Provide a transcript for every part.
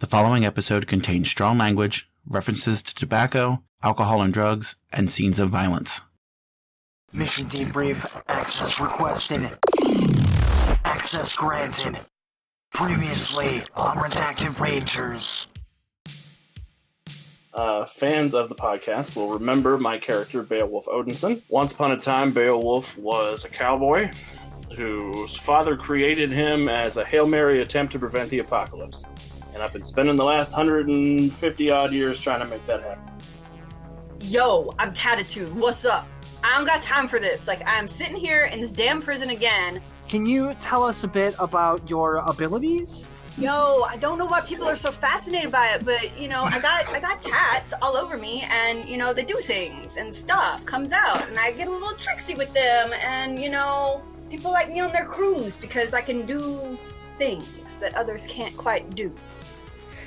following episode contains strong language, references to tobacco, alcohol and drugs, and scenes of violence. Mission debrief. Access requested. Access granted. Previously on Redacted Rangers. Fans of the podcast will remember my character, Beowulf Odinson. Once upon a time, Beowulf was a cowboy whose father created him as a Hail Mary attempt to prevent the apocalypse. And I've been spending the last 150-odd years trying to make that happen. Yo, I'm Tatitude. What's up? I don't got time for this. I'm sitting here in this damn prison again. Can you tell us a bit about your abilities? Yo, I don't know why people are so fascinated by it, but, I got cats all over me, and, they do things, and stuff comes out, and I get a little tricksy with them, and, people like me on their crews, because I can do things that others can't quite do.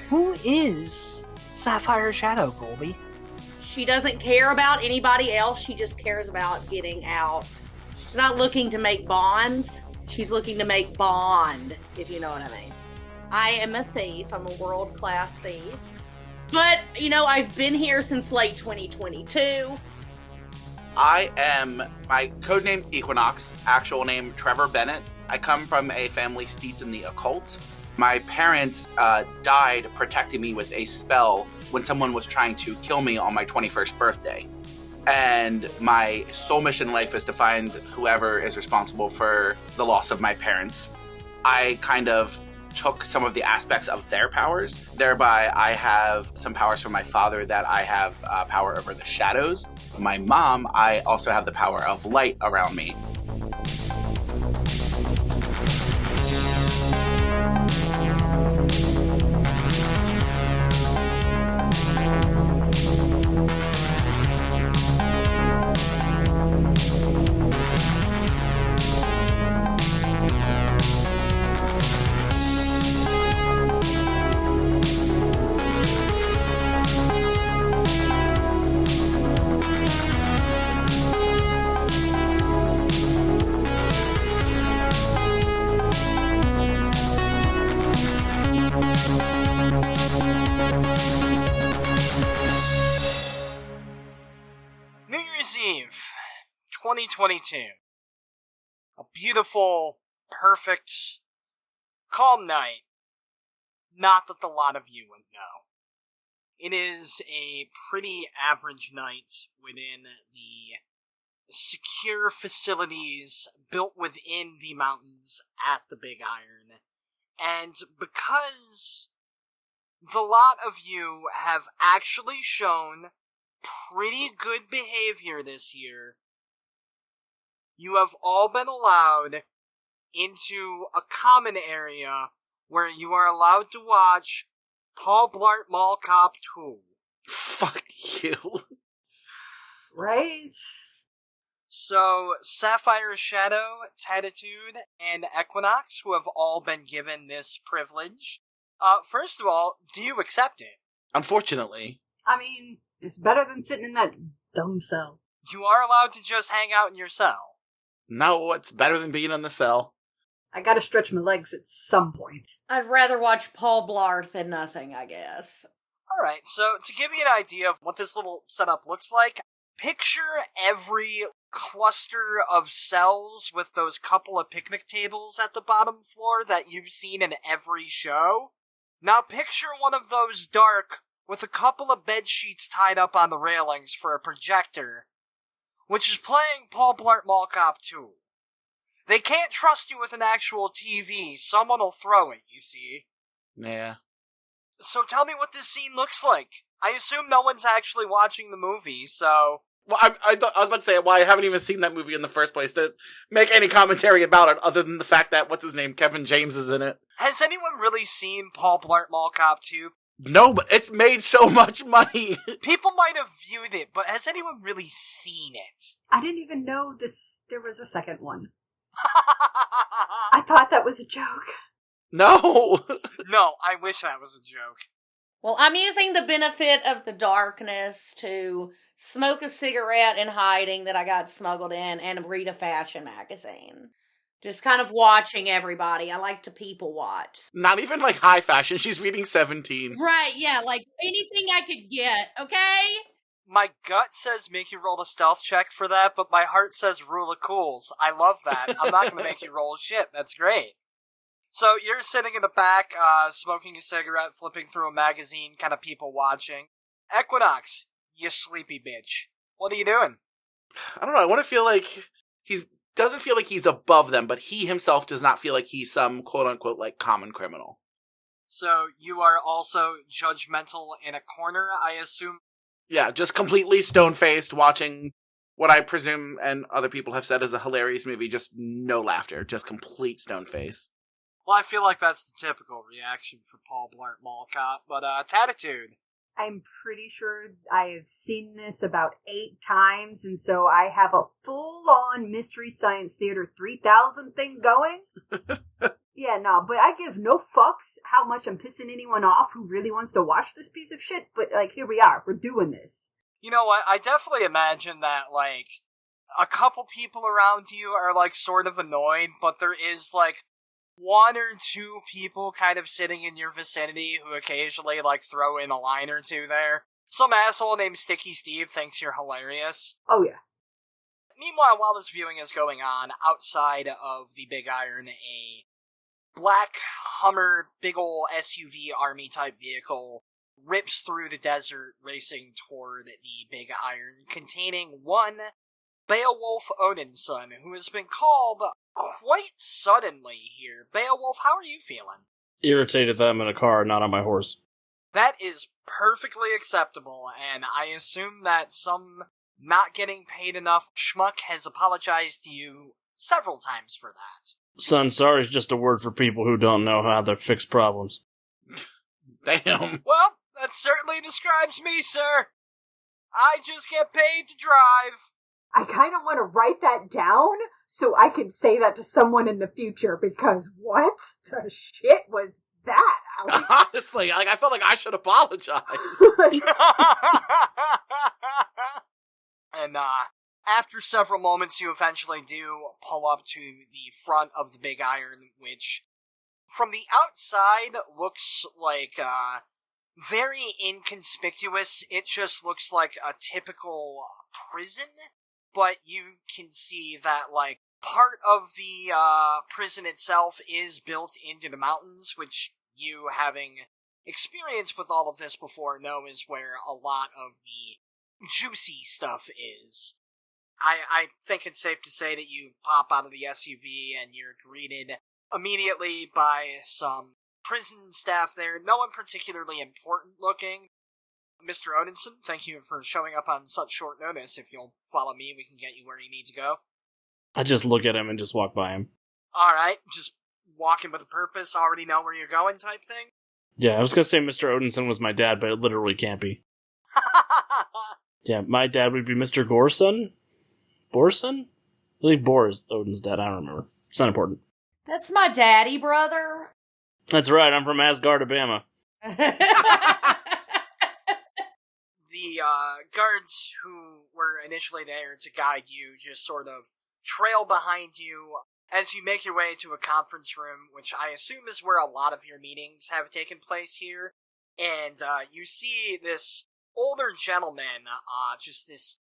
Who is Sapphire Shadow, Goldi? She doesn't care about anybody else, she just cares about getting out. She's not looking to make bonds, she's looking to make bond, if you know what I mean. I am a thief. I'm a world-class thief. But, I've been here since late 2022. I am my codename Equinox, actual name Trevor Bennet. I come from a family steeped in the occult. My parents died protecting me with a spell when someone was trying to kill me on my 21st birthday. And my sole mission in life is to find whoever is responsible for the loss of my parents. I kind of took some of the aspects of their powers. Thereby, I have some powers from my father that I have power over the shadows. My mom, I also have the power of light around me. New Year's Eve, 2022. A beautiful, perfect, calm night. Not that a lot of you would know. It is a pretty average night within the secure facilities built within the mountains at the Big Iron. And because the lot of you have actually shown pretty good behavior this year, you have all been allowed into a common area where you are allowed to watch Paul Blart Mall Cop 2. Fuck you. Right? So, Sapphire Shadow, Tatitude, and Equinox, who have all been given this privilege, first of all, do you accept it? Unfortunately. I mean, it's better than sitting in that dumb cell. You are allowed to just hang out in your cell. No, it's better than being in the cell. I gotta stretch my legs at some point. I'd rather watch Paul Blart than nothing, I guess. Alright, so to give you an idea of what this little setup looks like, picture every cluster of cells with those couple of picnic tables at the bottom floor that you've seen in every show. Now picture one of those dark with a couple of bed sheets tied up on the railings for a projector, which is playing Paul Blart Mall Cop 2. They can't trust you with an actual TV, someone will throw it, you see. Yeah. So tell me what this scene looks like. I assume no one's actually watching the movie, so... Well, I was about to say, I haven't even seen that movie in the first place to make any commentary about it, other than the fact that, what's his name, Kevin James is in it. Has anyone really seen Paul Blart Mall Cop 2? No, but it's made so much money. People might have viewed it, but has anyone really seen it? I didn't even know there was a second one. I thought that was a joke. No. No, I wish that was a joke. Well, I'm using the benefit of the darkness to smoke a cigarette in hiding that I got smuggled in and read a fashion magazine. Just kind of watching everybody. I like to people watch. Not even like high fashion. She's reading 17. Right, yeah, like anything I could get, okay? My gut says make you roll a stealth check for that, but my heart says rule of cools. I love that. I'm not going to make you roll shit. That's great. So you're sitting in the back, smoking a cigarette, flipping through a magazine, kind of people watching. Equinox, you sleepy bitch. What are you doing? I don't know. I want to feel like doesn't feel like he's above them, but he himself does not feel like he's some quote-unquote like common criminal. So you are also judgmental in a corner, I assume? Yeah, just completely stone-faced, watching what I presume and other people have said is a hilarious movie, just no laughter, just complete stone face. Well, I feel like that's the typical reaction for Paul Blart Mall Cop, but Tatitude. I'm pretty sure I have seen this about 8 times, and so I have a full-on Mystery Science Theater 3000 thing going. Yeah, no, but I give no fucks how much I'm pissing anyone off who really wants to watch this piece of shit, but, like, here we are, we're doing this. You know what, I definitely imagine that, like, a couple people around you are, like, sort of annoyed, but there is, like, 1 or 2 people kind of sitting in your vicinity who occasionally, like, throw in a line or two there. Some asshole named Sticky Steve thinks you're hilarious. Oh, yeah. Meanwhile, while this viewing is going on, outside of the Big Iron, a black Hummer, big ol' SUV army-type vehicle rips through the desert, racing toward the Big Iron, containing one Beowulf Odinson, who has been called quite suddenly here. Beowulf, how are you feeling? Irritated that I'm in a car, not on my horse. That is perfectly acceptable, and I assume that some not getting paid enough schmuck has apologized to you several times for that. Son, sorry is just a word for people who don't know how to fix problems. Damn. Well, that certainly describes me, sir. I just get paid to drive. I kind of want to write that down so I can say that to someone in the future, because what the shit was that, Alex? Honestly, like, I felt like I should apologize. And, after several moments, you eventually do pull up to the front of the Big Iron, which, from the outside, looks like, very inconspicuous. It just looks like a typical prison, but you can see that, like, part of the, prison itself is built into the mountains, which you, having experience with all of this before, know is where a lot of the juicy stuff is. I think it's safe to say that you pop out of the SUV and you're greeted immediately by some prison staff there, no one particularly important looking. Mr. Odinson, thank you for showing up on such short notice. If you'll follow me, we can get you where you need to go. I just look at him and just walk by him. Alright, just walking with a purpose, already know where you're going type thing? Yeah, I was gonna say Mr. Odinson was my dad, but it literally can't be. Yeah, my dad would be Mr. Gorson? Borson? I think Bor is Odin's dad, I don't remember. It's not important. That's my daddy, brother. That's right, I'm from Asgard, Alabama. The guards who were initially there to guide you just sort of trail behind you as you make your way to a conference room, which I assume is where a lot of your meetings have taken place here. And you see this older gentleman, just this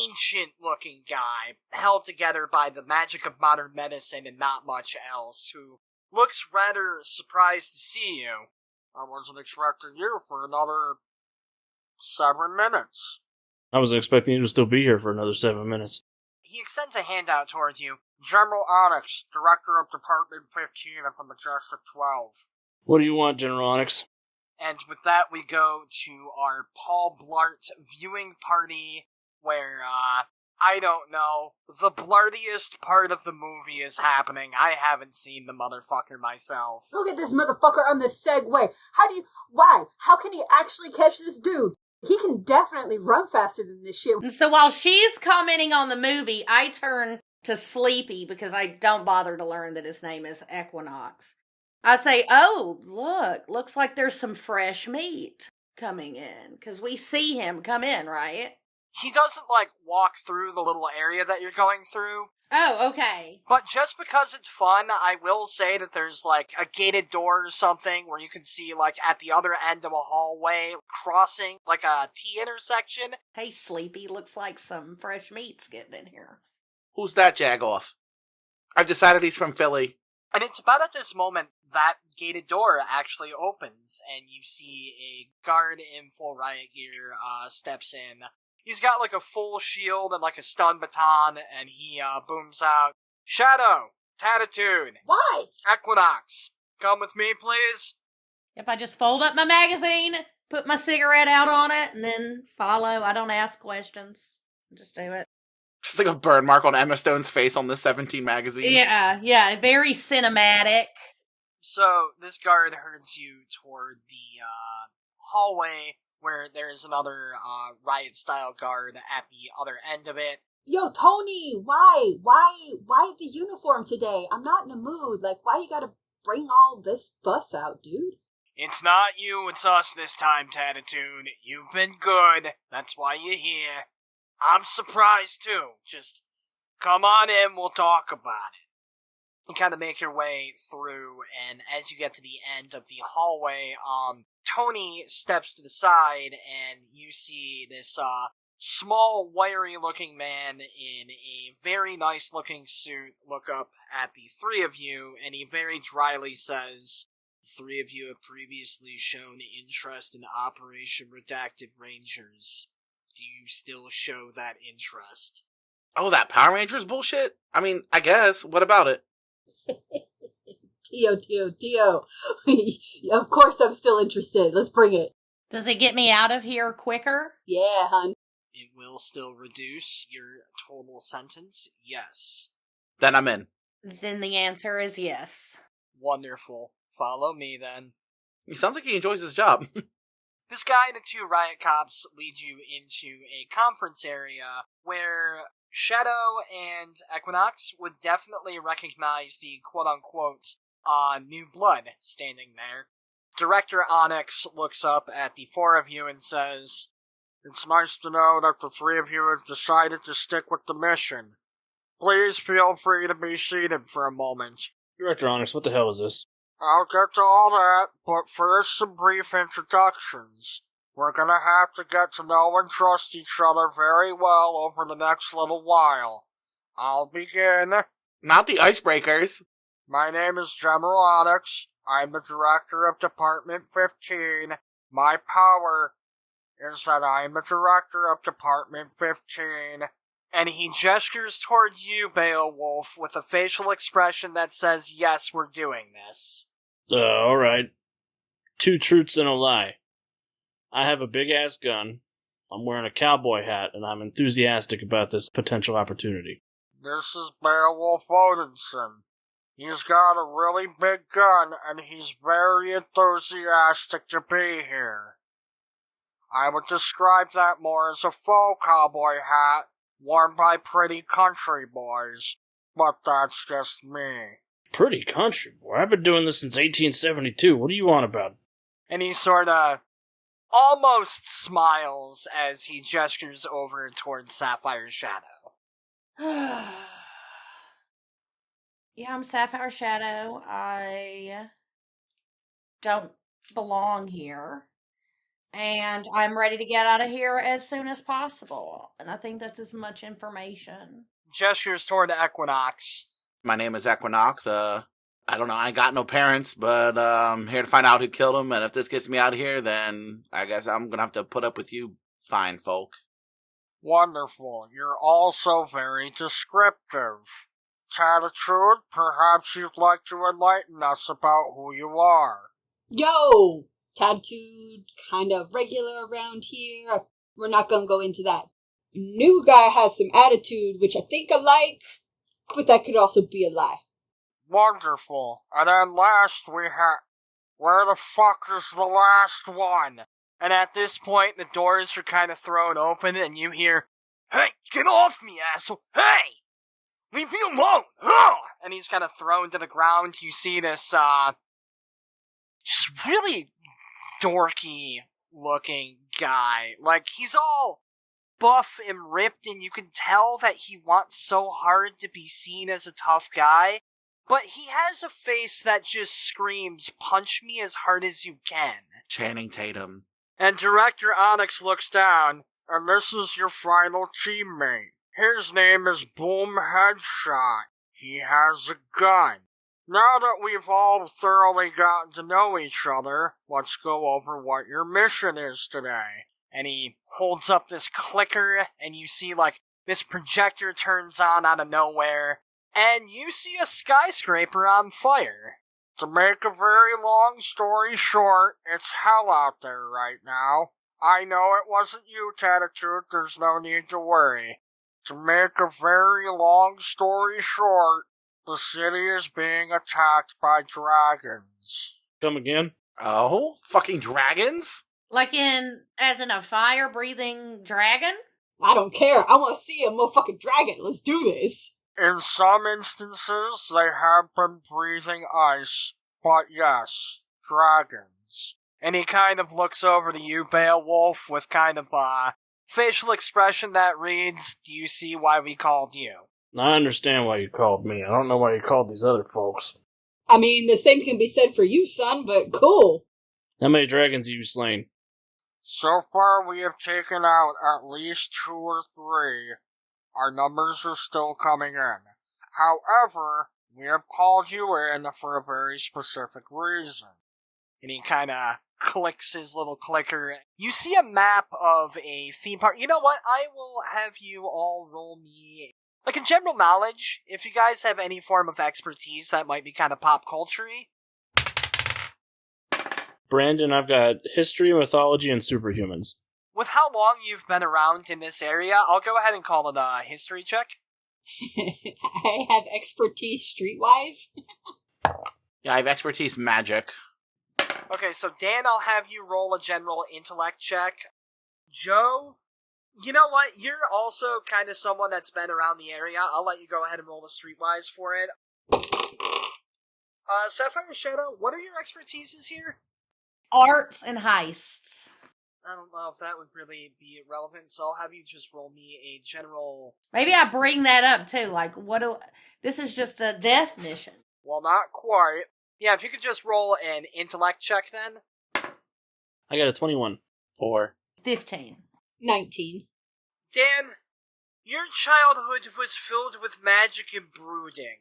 ancient-looking guy, held together by the magic of modern medicine and not much else, who looks rather surprised to see you. I wasn't expecting you for another 7 minutes. I was expecting you to still be here for another 7 minutes. He extends a hand out towards you. General Onyx, Director of Department 15 of the Majestic 12. What do you want, General Onyx? And with that, we go to our Paul Blart viewing party, where, I don't know, the blartiest part of the movie is happening. I haven't seen the motherfucker myself. Look at this motherfucker on the Segway. Why? How can he actually catch this dude? He can definitely run faster than this shit. And so while she's commenting on the movie, I turn to Sleepy because I don't bother to learn that his name is Equinox. I say, oh, looks like there's some fresh meat coming in, because we see him come in, right? He doesn't, walk through the little area that you're going through. Oh, okay. But just because it's fun, I will say that there's, a gated door or something where you can see, at the other end of a hallway, crossing, a T-intersection. Hey, Sleepy, looks like some fresh meat's getting in here. Who's that jagoff? I've decided he's from Philly. And it's about at this moment that gated door actually opens, and you see a guard in full riot gear, steps in. He's got, a full shield and, a stun baton, and he, booms out, "Shadow! Tatitude! What? Equinox! Come with me, please?" If I just fold up my magazine, put my cigarette out on it, and then follow. I don't ask questions. Just do it. Just like a burn mark on Emma Stone's face on the 17 magazine. Yeah, very cinematic. So, this guard herds you toward the, hallway, where there's another, riot-style guard at the other end of it. Yo, Tony, why the uniform today? I'm not in a mood. Why you gotta bring all this fuss out, dude? It's not you, it's us this time, Tatitude. You've been good. That's why you're here. I'm surprised, too. Just come on in, we'll talk about it. You kind of make your way through, and as you get to the end of the hallway, Tony steps to the side, and you see this, small, wiry-looking man in a very nice-looking suit look up at the three of you, and he very dryly says, "The three of you have previously shown interest in Operation Redacted Rangers. Do you still show that interest?" Oh, that Power Rangers bullshit? I mean, I guess. What about it? Tio. Of course I'm still interested. Let's bring it. Does it get me out of here quicker? Yeah, hun. It will still reduce your total sentence, yes. Then I'm in. Then the answer is yes. Wonderful. Follow me, then. He sounds like he enjoys his job. This guy and the two riot cops lead you into a conference area where Shadow and Equinox would definitely recognize the quote-unquote new blood standing there. Director Onyx looks up at the four of you and says, "It's nice to know that the three of you have decided to stick with the mission. Please feel free to be seated for a moment." Director Onyx, what the hell is this? I'll get to all that, but first some brief introductions. We're gonna have to get to know and trust each other very well over the next little while. I'll begin. Not the icebreakers. My name is General Onyx. I'm the director of Department 15. My power is that I'm the director of Department 15. And he gestures towards you, Beowulf, with a facial expression that says, "Yes, we're doing this." Alright. 2 truths and a lie. I have a big-ass gun, I'm wearing a cowboy hat, and I'm enthusiastic about this potential opportunity. This is Beowulf Odinson. He's got a really big gun, and he's very enthusiastic to be here. I would describe that more as a faux cowboy hat, worn by pretty country boys, but that's just me. Pretty country boy? I've been doing this since 1872. What do you want about? And he sorta almost smiles as he gestures over towards Sapphire's shadow. Yeah, I'm Sapphire Shadow. I don't belong here. And I'm ready to get out of here as soon as possible. And I think that's as much information. Gestures toward Equinox. My name is Equinox. I don't know. I got no parents, but I'm here to find out who killed him. And if this gets me out of here, then I guess I'm going to have to put up with you fine folk. Wonderful. You're also very descriptive. Tatitude, perhaps you'd like to enlighten us about who you are. Yo! Tatitude, kind of regular around here. We're not gonna go into that. New guy has some attitude, which I think I like, but that could also be a lie. Wonderful. And then last we have... Where the fuck is the last one? And at this point, the doors are kind of thrown open, and you hear, "Hey, get off me, asshole! Hey! Leave me alone! Ugh!" And he's kind of thrown to the ground. You see this, just really dorky looking guy. Like, he's all buff and ripped, and you can tell that he wants so hard to be seen as a tough guy, but he has a face that just screams, punch me as hard as you can. Channing Tatum. And Director Onyx looks down, and this is your final teammate. His name is Boom Headshot. He has a gun. Now that we've all thoroughly gotten to know each other, let's go over what your mission is today. And he holds up this clicker, and you see, like, this projector turns on out of nowhere, and you see a skyscraper on fire. To make a very long story short, it's hell out there right now. I know it wasn't you, Tatitude, there's no need to worry. To make a very long story short, the city is being attacked by dragons. Come again? Oh? Fucking dragons? Like as in a fire-breathing dragon? I don't care. I want to see a motherfucking dragon. Let's do this. In some instances, they have been breathing ice, but yes, dragons. And he kind of looks over to you, Beowulf, with kind of a facial expression that reads, do you see why we called you? I understand why you called me. I don't know why you called these other folks. I mean, the same can be said for you, son, but cool. How many dragons have you slain? So far, we have taken out at least 2 or 3. Our numbers are still coming in. However, we have called you in for a very specific reason. And he kind of clicks his little clicker. You see a map of a theme park. You know what? I will have you all roll me, like, in general knowledge, if you guys have any form of expertise that might be kind of pop culture-y. Brandon, I've got history, mythology, and superhumans. With how long you've been around in this area, I'll go ahead and call it a history check. I have expertise streetwise. Yeah, I have expertise magic. Okay, so Dan, I'll have you roll a general intellect check. Joe, you know what? You're also kind of someone that's been around the area. I'll let you go ahead and roll the streetwise for it. Sapphire Shadow, what are your expertises here? Arts and heists. I don't know if that would really be relevant, so I'll have you just roll me a general... Maybe I bring that up, too. Like, this is just a death mission. Well, not quite. Yeah, if you could just roll an intellect check, then. I got a 21. 4. 15. 19. Dan, your childhood was filled with magic and brooding.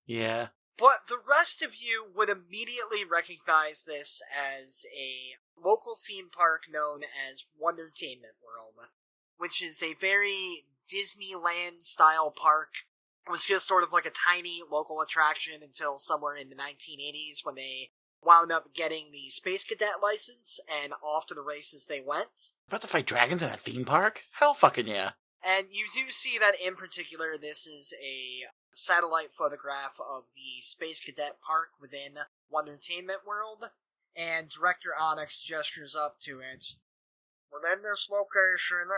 Yeah. But the rest of you would immediately recognize this as a local theme park known as Wondertainment World, which is a very Disneyland-style park. It was just sort of like a tiny local attraction until somewhere in the 1980s when they wound up getting the Space Cadet license, and off to the races they went. About to fight dragons in a theme park? Hell fucking yeah. And you do see that in particular this is a satellite photograph of the Space Cadet Park within Wondertainment World, and Director Onyx gestures up to it. Within this location,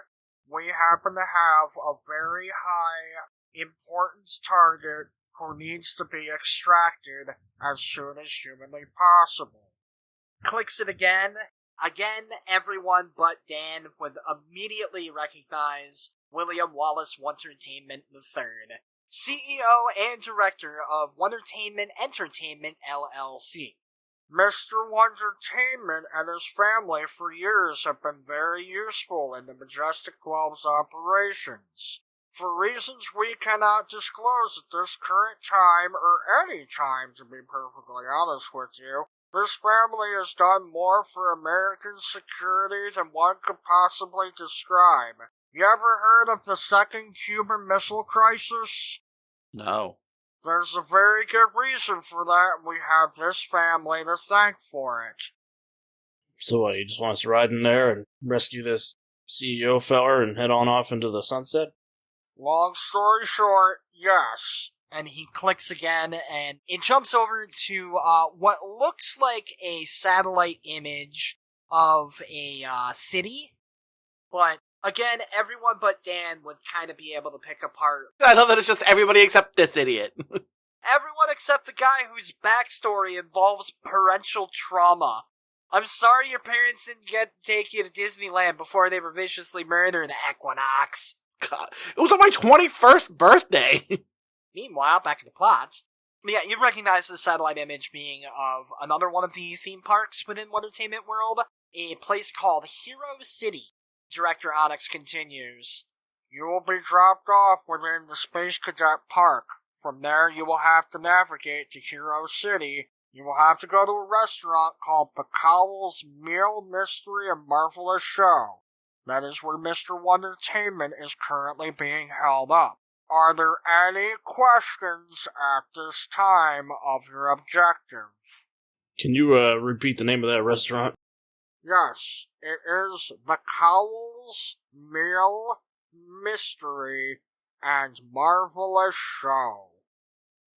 we happen to have a very high importance target who needs to be extracted as soon as humanly possible. Clicks it again. Again, everyone but Dan would immediately recognize William Wallace Wondertainment III, CEO and Director of Wondertainment Entertainment LLC. Mr. Wondertainment and his family for years have been very useful in the Majestic 12's operations. For reasons we cannot disclose at this current time, or any time to be perfectly honest with you, this family has done more for American security than one could possibly describe. You ever heard of the second Cuban Missile Crisis? No. There's a very good reason for that, and we have this family to thank for it. So what, you just want us to ride in there and rescue this CEO feller and head on off into the sunset? Long story short, yes. And he clicks again, and it jumps over to what looks like a satellite image of a city. But again, everyone but Dan would kind of be able to pick apart. I love that it's just everybody except this idiot. Everyone except the guy whose backstory involves parental trauma. I'm sorry your parents didn't get to take you to Disneyland before they were viciously murdered, Equinox. God, it was on my 21st birthday. Meanwhile, back to the plot. Yeah, you recognize the satellite image being of another one of the theme parks within Entertainment World, a place called Hero City. Director Onyx continues, "You will be dropped off within the Space Cadet Park. From there, you will have to navigate to Hero City. You will have to go to a restaurant called the Cowell's Meal, Mystery, and Marvelous Show. That is where Mr. Wondertainment is currently being held up. Are there any questions at this time of your objective?" Can you repeat the name of that restaurant? Yes, it is the Cowell's Meal, Mystery, and Marvelous Show.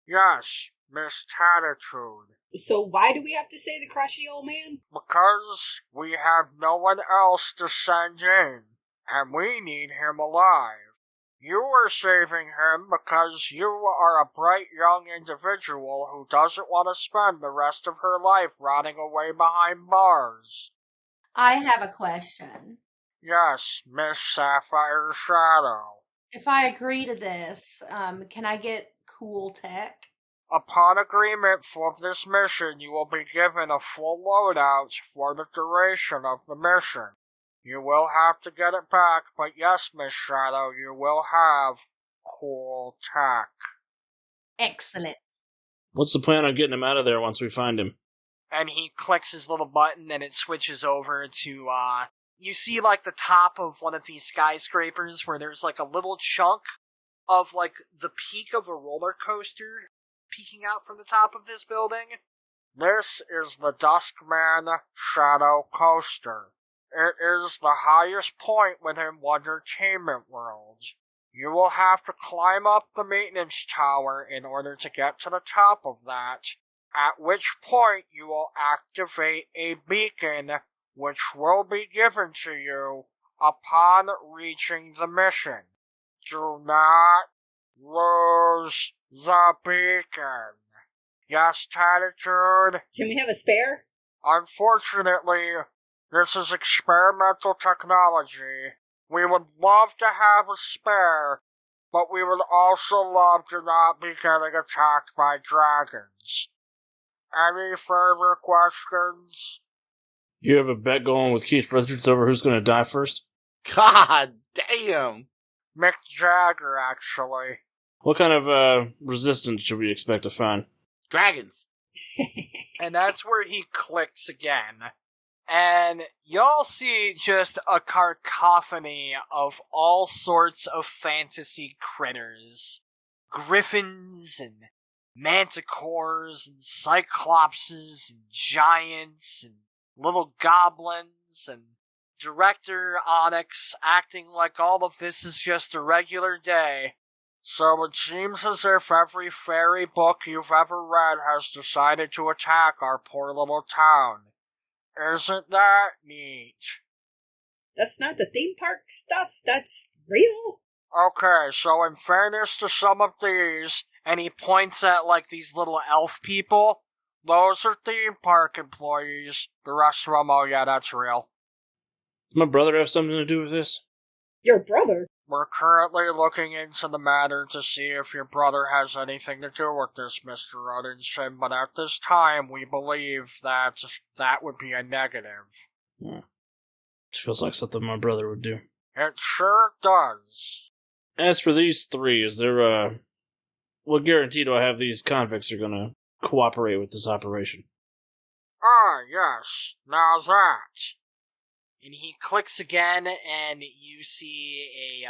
Yes, Miss Tatitude. So why do we have to say the crotchety old man? Because we have no one else to send in, and we need him alive. You are saving him because you are a bright young individual who doesn't want to spend the rest of her life rotting away behind bars. I have a question. Yes, Miss Sapphire Shadow. If I agree to this, can I get cool tech? Upon agreement for this mission, you will be given a full loadout for the duration of the mission. You will have to get it back, but yes, Miss Shadow, you will have cool tech. Excellent. What's the plan on getting him out of there once we find him? And he clicks his little button and it switches over to, you see like the top of one of these skyscrapers where there's like a little chunk of like the peak of a roller coaster peeking out from the top of this building. This is the Duskman Shadow Coaster. It is the highest point within Wondertainment World. You will have to climb up the maintenance tower in order to get to the top of that, at which point you will activate a beacon which will be given to you upon reaching the mission. Do not lose the beacon. Yes, Tatitude? Can we have a spare? Unfortunately, this is experimental technology. We would love to have a spare, but we would also love to not be getting attacked by dragons. Any further questions? You have a bet going with Keith Richards over who's going to die first? God damn. Mick Jagger, actually. What kind of resistance should we expect to find? Dragons. And that's where he clicks again. And y'all see just a cacophony of all sorts of fantasy critters. Griffins and manticores and cyclopses and giants and little goblins, and Director Onyx acting like all of this is just a regular day. So it seems as if every fairy book you've ever read has decided to attack our poor little town. Isn't that neat? That's not the theme park stuff. That's real. Okay, so in fairness to some of these, and he points at like these little elf people, those are theme park employees. The rest of them, oh yeah, that's real. Does my brother have something to do with this? Your brother? We're currently looking into the matter to see if your brother has anything to do with this, Mr. Odinson, but at this time, we believe that that would be a negative. Yeah. It feels like something my brother would do. It sure does. As for these three, is there what guarantee do I have these convicts are gonna cooperate with this operation? Ah, yes, now that. And he clicks again, and you see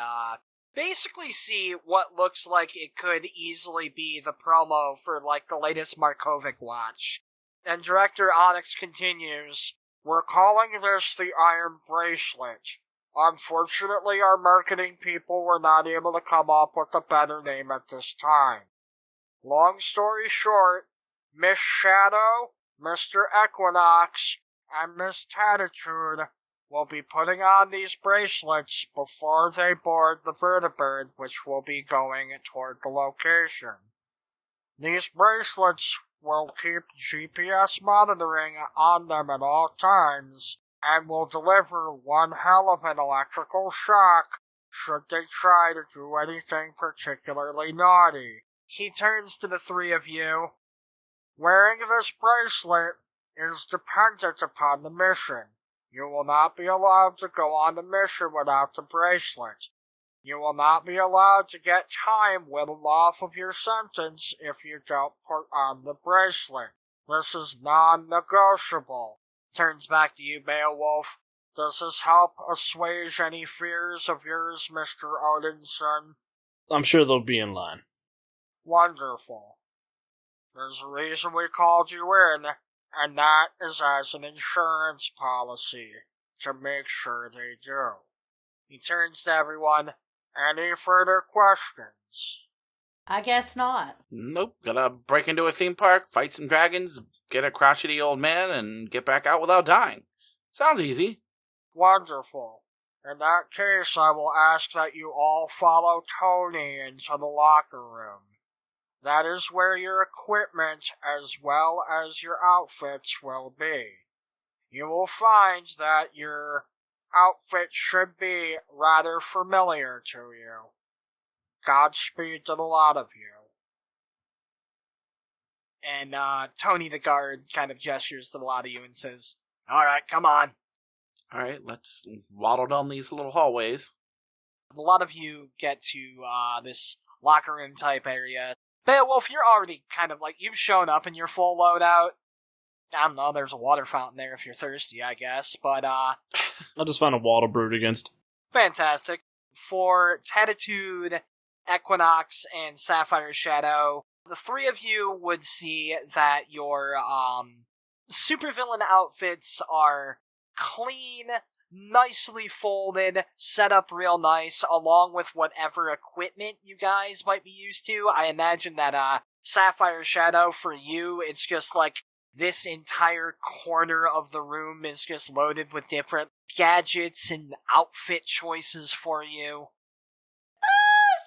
basically see what looks like it could easily be the promo for, like, the latest Markovic watch. And Director Onyx continues, "We're calling this the Iron Bracelet. Unfortunately, our marketing people were not able to come up with a better name at this time. Long story short, Miss Shadow, Mr. Equinox, and Miss Tatitude will be putting on these bracelets before they board the vertibird which will be going toward the location. These bracelets We'll keep GPS monitoring on them at all times, and will deliver one hell of an electrical shock should they try to do anything particularly naughty. He turns to the three of you. Wearing this bracelet is dependent upon the mission. You will not be allowed to go on the mission without the bracelet. You will not be allowed to get time whittled off of your sentence if you don't put on the bracelet. This is non-negotiable. Turns back to you, Beowulf. Does this help assuage any fears of yours, Mr. Odinson? I'm sure they'll be in line. Wonderful. There's a reason we called you in, and that is as an insurance policy, to make sure they do. He turns to everyone. Any further questions? I guess not. Nope. Gotta break into a theme park, fight some dragons, get a crotchety old man, and get back out without dying. Sounds easy. Wonderful. In that case, I will ask that you all follow Tony into the locker room. That is where your equipment as well as your outfits will be. You will find that your outfit should be rather familiar to you. Godspeed to the lot of you. And Tony the guard kind of gestures to the lot of you and says, "Alright, come on." Alright, let's waddle down these little hallways. A lot of you get to this locker room type area. Beowulf, you're already kind of like, you've shown up in your full loadout. I don't know, there's a water fountain there if you're thirsty, I guess, but I'll just find a wall to brood against. Fantastic. For Tatitude, Equinox, and Sapphire Shadow, the three of you would see that your supervillain outfits are clean, nicely folded, set up real nice, along with whatever equipment you guys might be used to. I imagine that Sapphire Shadow, for you, it's just like this entire corner of the room is just loaded with different gadgets and outfit choices for you.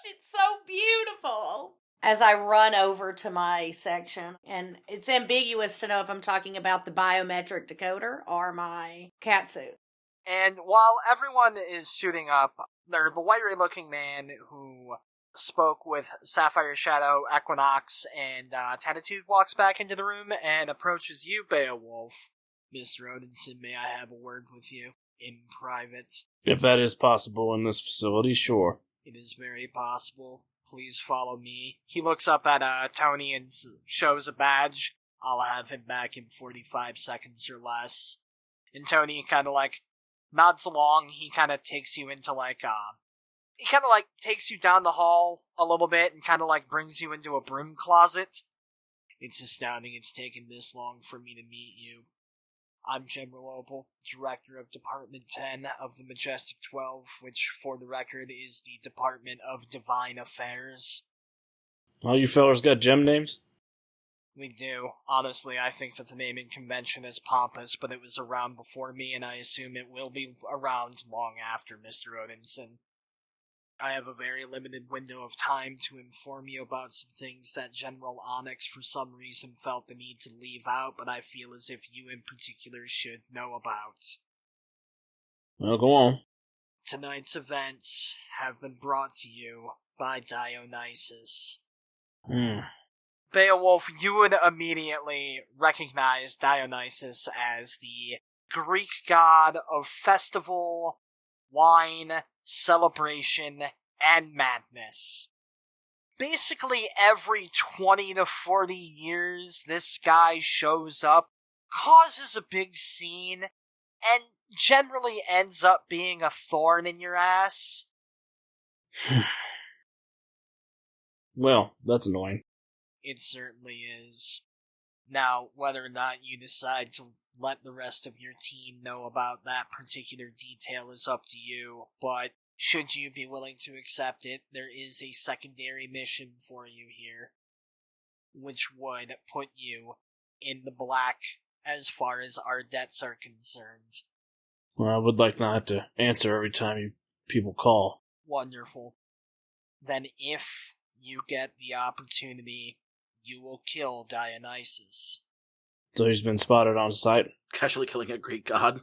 It's so beautiful. As I run over to my section, and it's ambiguous to know if I'm talking about the biometric decoder or my catsuit. And while everyone is suiting up, the wiry-looking man who spoke with Sapphire Shadow, Equinox, and Tatitude walks back into the room and approaches you, Beowulf. Mr. Odinson, may I have a word with you in private? If that is possible in this facility, sure. It is very possible. Please follow me. He looks up at Tony and shows a badge. I'll have him back in 45 seconds or less. And Tony kind of like nods along. He kind of takes you into he kind of like takes you down the hall a little bit and kind of like brings you into a broom closet. It's astounding it's taken this long for me to meet you. I'm General Opal, Director of Department 10 of the Majestic 12, which, for the record, is the Department of Divine Affairs. All you fellers got gem names? We do. Honestly, I think that the naming convention is pompous, but it was around before me, and I assume it will be around long after, Mr. Odinson. I have a very limited window of time to inform you about some things that General Onyx for some reason felt the need to leave out, but I feel as if you in particular should know about. Well, go on. Tonight's events have been brought to you by Dionysus. Beowulf, you would immediately recognize Dionysus as the Greek god of festival, wine, celebration, and madness. Basically every 20 to 40 years, this guy shows up, causes a big scene, and generally ends up being a thorn in your ass. Well, that's annoying. It certainly is. Now, whether or not you decide to let the rest of your team know about that particular detail is up to you, but should you be willing to accept it, there is a secondary mission for you here, which would put you in the black as far as our debts are concerned. Well, I would like not to answer every time you people call. Wonderful. Then if you get the opportunity, you will kill Dionysus. So he's been spotted on site. Casually killing a Greek god.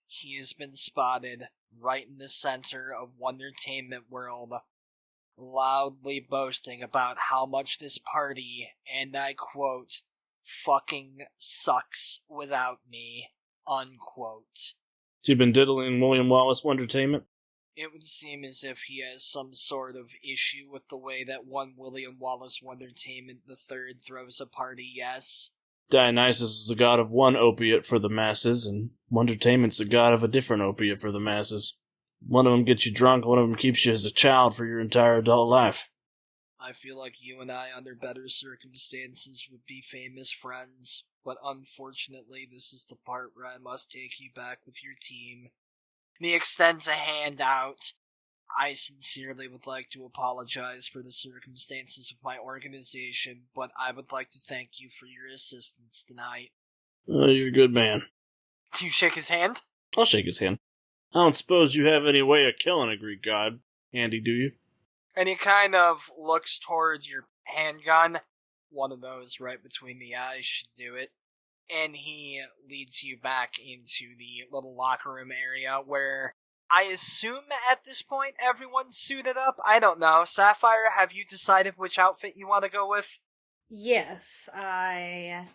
He has been spotted right in the center of Wondertainment World, loudly boasting about how much this party, and I quote, fucking sucks without me, unquote. Has he been diddling William Wallace Wondertainment? It would seem as if he has some sort of issue with the way that one William Wallace Wondertainment III throws a party, yes. Dionysus is the god of one opiate for the masses, and Wondertainment's the god of a different opiate for the masses. One of them gets you drunk, one of them keeps you as a child for your entire adult life. I feel like you and I, under better circumstances, would be famous friends, but unfortunately this is the part where I must take you back with your team. And he extends a hand out. I sincerely would like to apologize for the circumstances of my organization, but I would like to thank you for your assistance tonight. You're a good man. Do you shake his hand? I'll shake his hand. I don't suppose you have any way of killing a Greek god, Andy, do you? And he kind of looks towards your handgun. One of those right between the eyes should do it. And he leads you back into the little locker room area where I assume at this point everyone's suited up. I don't know. Sapphire, have you decided which outfit you want to go with? Yes, I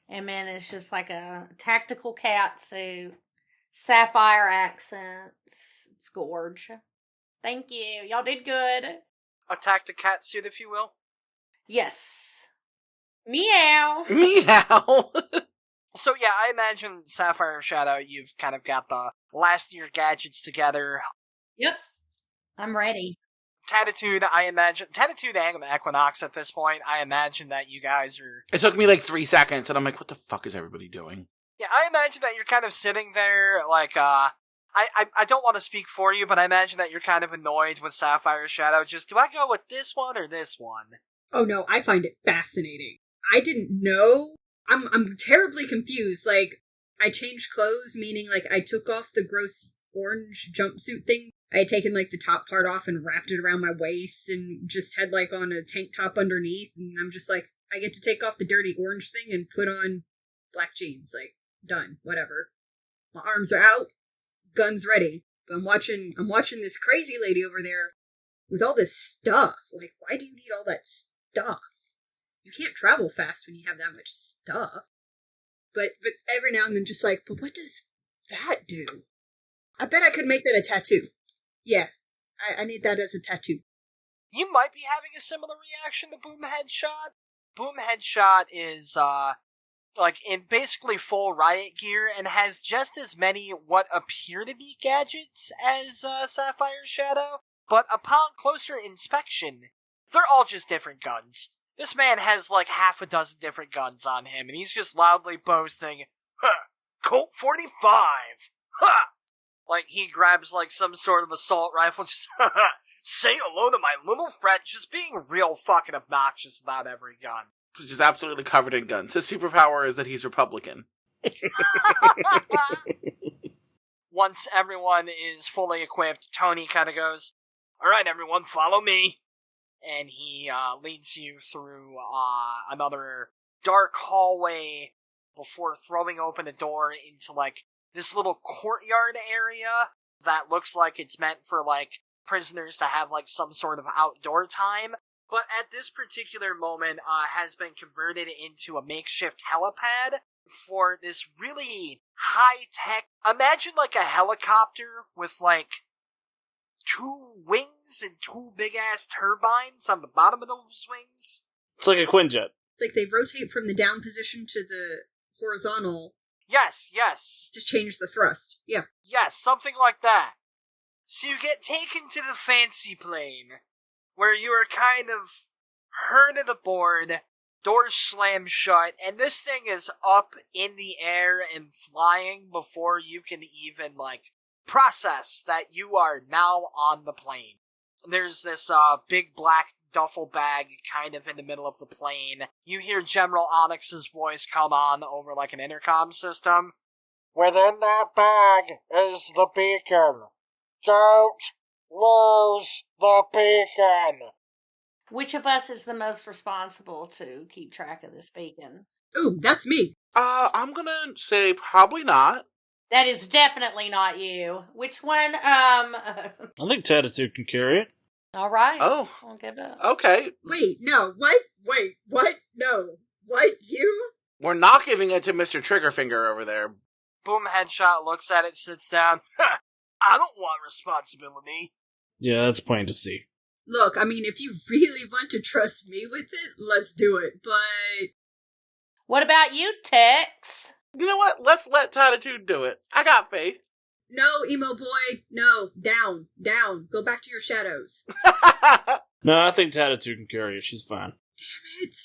am in. It's just like a tactical cat suit, sapphire accents. It's gorge. Thank you. Y'all did good. A tactic cat suit, if you will? Yes. Meow. Meow! So yeah, I imagine Sapphire and Shadow, you've kind of got the last year gadgets together. Yep. I'm ready. Tatitude, I imagine. Tatitude and Equinox at this point, I imagine that you guys are... It took me like 3 seconds, and I'm like, what the fuck is everybody doing? Yeah, I imagine that you're kind of sitting there, like, I don't want to speak for you, but I imagine that you're kind of annoyed with Sapphire Shadow. Just, do I go with this one or this one? Oh no, I find it fascinating. I didn't know. I'm terribly confused. Like, I changed clothes, meaning, like, I took off the gross orange jumpsuit thing. I had taken, like, the top part off and wrapped it around my waist and just had, like, on a tank top underneath. And I'm just like, I get to take off the dirty orange thing and put on black jeans. Like, done. Whatever. My arms are out. Guns ready. But I'm watching this crazy lady over there with all this stuff. Like, why do you need all that stuff? You can't travel fast when you have that much stuff. But every now and then just like, but what does that do? I bet I could make that a tattoo. Yeah, I need that as a tattoo. You might be having a similar reaction to Boom Headshot. Boom Headshot is, like, in basically full riot gear and has just as many what appear to be gadgets as, Sapphire Shadow. But upon closer inspection, they're all just different guns. This man has like half a dozen different guns on him, and he's just loudly boasting, Colt 45! Ha! Like, he grabs like some sort of assault rifle, just, say hello to my little friend, just being real fucking obnoxious about every gun. Just absolutely covered in guns. His superpower is that he's Republican. Once everyone is fully equipped, Tony kind of goes, alright everyone, follow me. And he leads you through another dark hallway before throwing open a door into, like, this little courtyard area that looks like it's meant for, like, prisoners to have, like, some sort of outdoor time. But at this particular moment, has been converted into a makeshift helipad for this really high-tech... Imagine, like, a helicopter with, like, 2 wings and 2 big-ass turbines on the bottom of those wings. It's like a Quinjet. It's like they rotate from the down position to the horizontal. Yes. To change the thrust. Yeah. Yes, something like that. So you get taken to the fancy plane, where you are kind of herded aboard, doors slam shut, and this thing is up in the air and flying before you can even, like, process that you are now on the plane. There's this big black duffel bag kind of in the middle of the plane. You hear General Onyx's voice come on over like an intercom system. Within that bag is the beacon. Don't lose the beacon. Which of us is the most responsible to keep track of this beacon? Ooh, that's me. I'm gonna say probably not. That is definitely not you. Which one? I think Tatitude can carry it. All right. Oh. I'll give it. Okay. Wait, no, what? Wait, what? No. What, you? We're not giving it to Mr. Triggerfinger over there. Boom Headshot looks at it, sits down. I don't want responsibility. Yeah, that's plain to see. Look, I mean, if you really want to trust me with it, let's do it, but... What about you, Tex? You know what? Let's let Tatitude do it. I got faith. No, emo boy, no, down, go back to your shadows. No, I think Tatitude can carry it. She's fine. Damn it.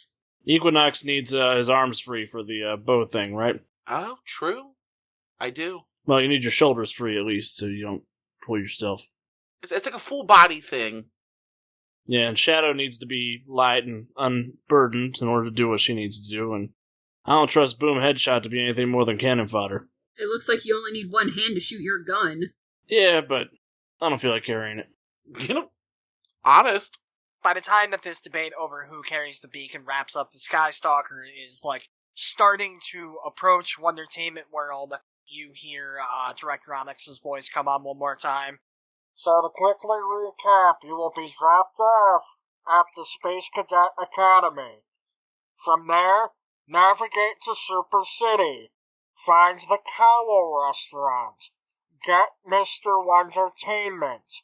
Equinox needs his arms free for the bow thing, right? Oh, true. I do. Well, you need your shoulders free at least, so you don't pull yourself. It's like a full body thing. Yeah, and Shadow needs to be light and unburdened in order to do what she needs to do, and I don't trust Boom Headshot to be anything more than cannon fodder. It looks like you only need one hand to shoot your gun. Yeah, but I don't feel like carrying it. You know, honest. By the time that this debate over who carries the beacon wraps up, the Skystalker is, starting to approach Wondertainment World. You hear Director Onyx's voice come on one more time. So to quickly recap, you will be dropped off at the Space Cadet Academy. From there, navigate to Super City. Find the Cowl Restaurant. Get Mr. Wondertainment.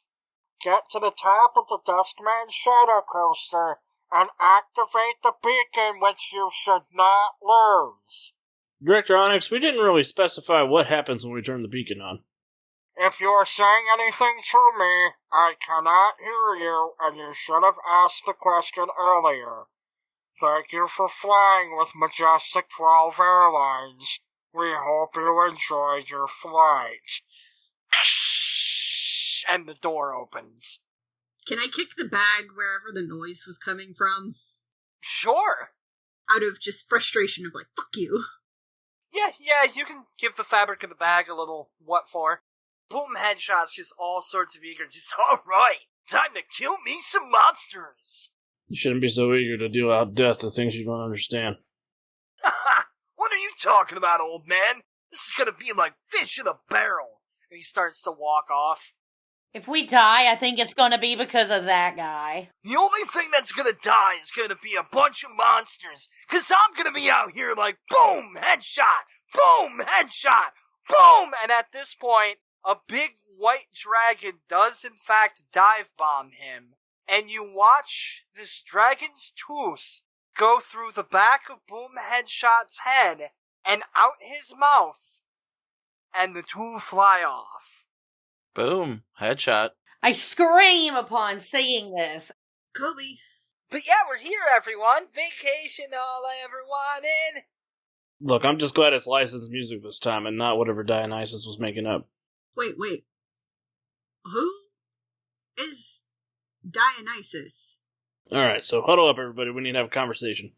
Get to the top of the Duskman Shadow Coaster and activate the beacon, which you should not lose. Director Onyx, we didn't really specify what happens when we turn the beacon on. If you are saying anything to me, I cannot hear you, and you should have asked the question earlier. Thank you for flying with Majestic 12 Airlines. We hope you enjoyed your flight. And the door opens. Can I kick the bag wherever the noise was coming from? Sure. Out of just frustration of fuck you. Yeah, you can give the fabric of the bag a little what for. Boom Headshot's just all sorts of eager. Just, alright, time to kill me some monsters. You shouldn't be so eager to deal out death to things you don't understand. Haha, what are you talking about, old man? This is gonna be like fish in a barrel. And he starts to walk off. If we die, I think it's gonna be because of that guy. The only thing that's gonna die is gonna be a bunch of monsters, 'cause I'm gonna be out here like, boom, headshot, boom, headshot, boom! And at this point, a big white dragon does in fact dive bomb him, and you watch this dragon's tooth go through the back of Boom Headshot's head and out his mouth, and the two fly off. Boom. Headshot. I scream upon seeing this. Kobe. But yeah, we're here, everyone. Vacation all everyone in. Look, I'm just glad it's licensed music this time and not whatever Dionysus was making up. Wait. Who is Dionysus? Alright, so huddle up, everybody. We need to have a conversation.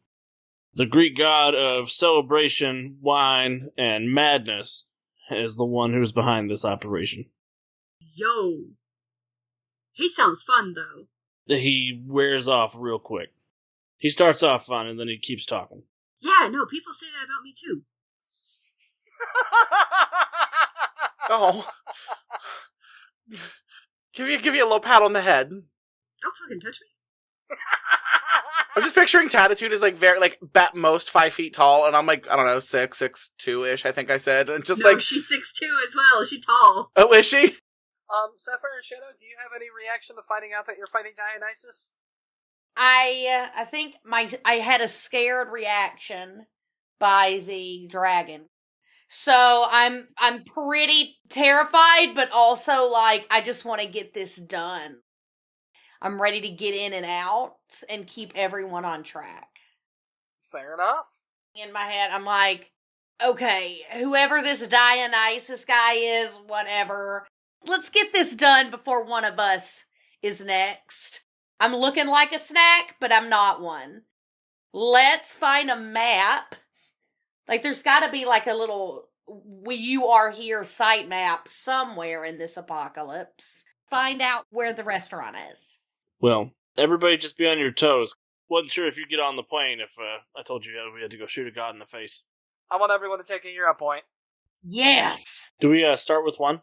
The Greek god of celebration, wine, and madness is the one who's behind this operation. Yo. He sounds fun, though. He wears off real quick. He starts off fun, and then he keeps talking. Yeah, no, people say that about me, too. Oh. Give you a little pat on the head. Don't fucking touch me. I'm just picturing Tatitude as very at most 5 feet tall, and I'm I don't know, 6'2" I think I said. And just no, she's 6'2" as well. She's tall. Oh, is she? Sapphire and Shadow, do you have any reaction to finding out that you're fighting Dionysus? I think I had a scared reaction by the dragon. So I'm pretty terrified, but also I just want to get this done. I'm ready to get in and out and keep everyone on track. Fair enough. In my head, I'm like, okay, whoever this Dionysus guy is, whatever, let's get this done before one of us is next. I'm looking like a snack, but I'm not one. Let's find a map. There's gotta be a little you are here site map somewhere in this apocalypse. Find out where the restaurant is. Well, Everybody just be on your toes. Wasn't sure if you'd get on the plane if I told you we had to go shoot a god in the face. I want everyone to take a hero point. Yes! Do we start with one?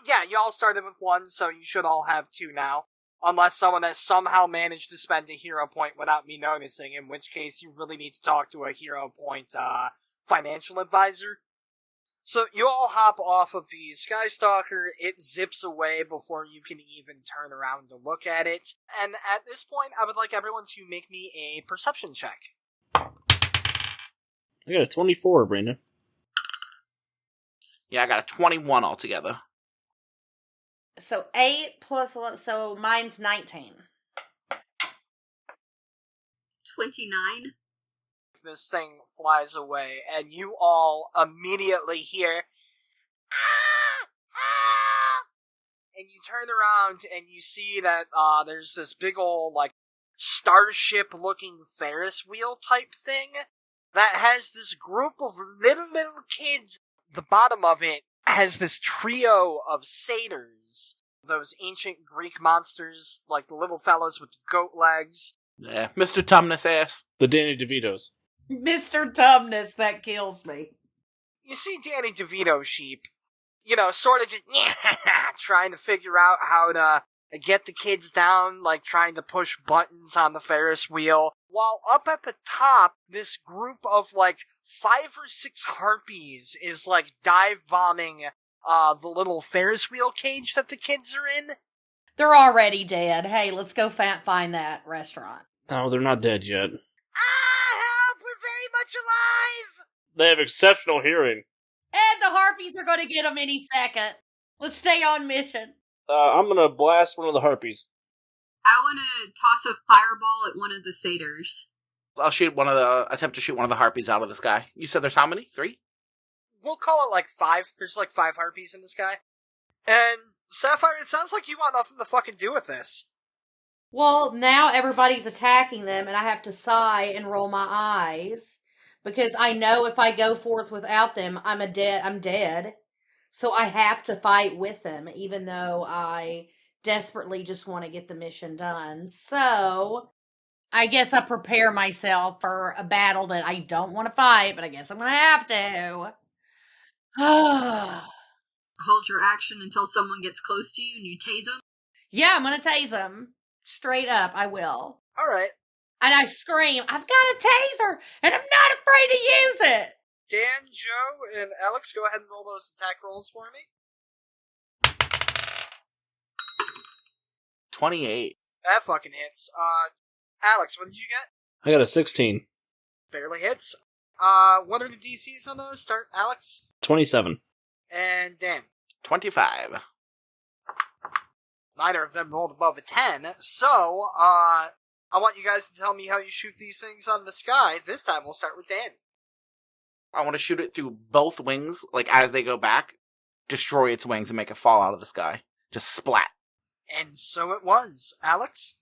Yeah, you all started with 1, so you should all have 2 now. Unless someone has somehow managed to spend a hero point without me noticing, in which case you really need to talk to a hero point, financial advisor. So you all hop off of the Skystalker, it zips away before you can even turn around to look at it, and at this point I would like everyone to make me a perception check. I got a 24, Brandon. Yeah, I got a 21 altogether. So 8 plus 11, so mine's 19. 29. This thing flies away, and you all immediately hear, "Ah! Ah!" And you turn around and you see that there's this big ol' like starship-looking Ferris wheel type thing that has this group of little kids. The bottom of it has this trio of satyrs, those ancient Greek monsters, like the little fellows with the goat legs. Yeah, Mr. Tumnus ass. The Danny DeVitos. Mr. Tumnus, that kills me. You see Danny DeVito sheep, sort of just trying to figure out how to get the kids down, like trying to push buttons on the Ferris wheel, while up at the top, this group of like 5 or 6 harpies is like dive bombing the little Ferris wheel cage that the kids are in. They're already dead. Hey, let's go find that restaurant. No, they're not dead yet. Help! We're very much alive! They have exceptional hearing. And the harpies are going to get them any second. Let's stay on mission. I'm gonna blast one of the harpies. I want to toss a fireball at one of the satyrs. I'll attempt to shoot one of the harpies out of the sky. You said there's how many? 3? We'll call it like 5. There's like 5 harpies in the sky. And Sapphire, it sounds like you want nothing to fucking do with this. Well, now everybody's attacking them, and I have to sigh and roll my eyes. Because I know if I go forth without them, I'm dead. So I have to fight with them, even though I desperately just want to get the mission done. So I guess I prepare myself for a battle that I don't want to fight, but I guess I'm going to have to. Hold your action until someone gets close to you and you tase them? Yeah, I'm going to tase them. Straight up, I will. Alright. And I scream, I've got a taser, and I'm not afraid to use it! Dan, Joe, and Alex, go ahead and roll those attack rolls for me. 28. That fucking hits. Alex, what did you get? I got a 16. Barely hits. What are the DCs on those? Start, Alex. 27. And Dan. 25. Neither of them rolled above a 10, so, I want you guys to tell me how you shoot these things out of the sky. This time we'll start with Dan. I want to shoot it through both wings, like as they go back, destroy its wings and make it fall out of the sky. Just splat. And so it was. Alex?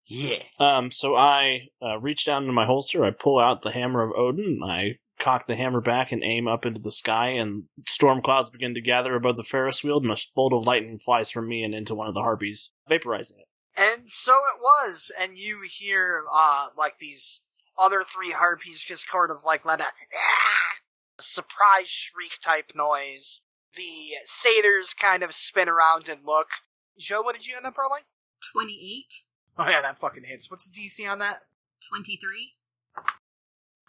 Yeah. So I reach down into my holster, I pull out the hammer of Odin, I cock the hammer back and aim up into the sky, and storm clouds begin to gather above the Ferris wheel, and a bolt of lightning flies from me and into one of the harpies, vaporizing it. And so it was, and you hear, like these other 3 harpies just sort of like let a surprise shriek type noise. The satyrs kind of spin around and look. Joe, what did you end up rolling? 28. Oh yeah, that fucking hits. What's the DC on that? 23.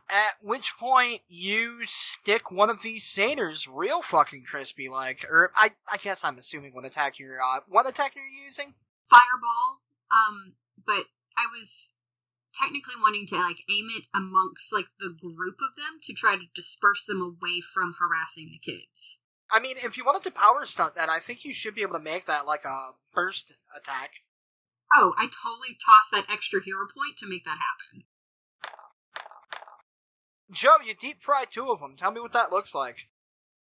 At which point, you stick one of these satyrs real fucking crispy like. Or, I guess I'm assuming what attack you're using? Fireball. But I was technically wanting to, like, aim it amongst, like, the group of them to try to disperse them away from harassing the kids. I mean, if you wanted to power stunt that, I think you should be able to make that, like, a burst attack. Oh, I totally tossed that extra hero point to make that happen. Joe, you deep fried 2 of them. Tell me what that looks like.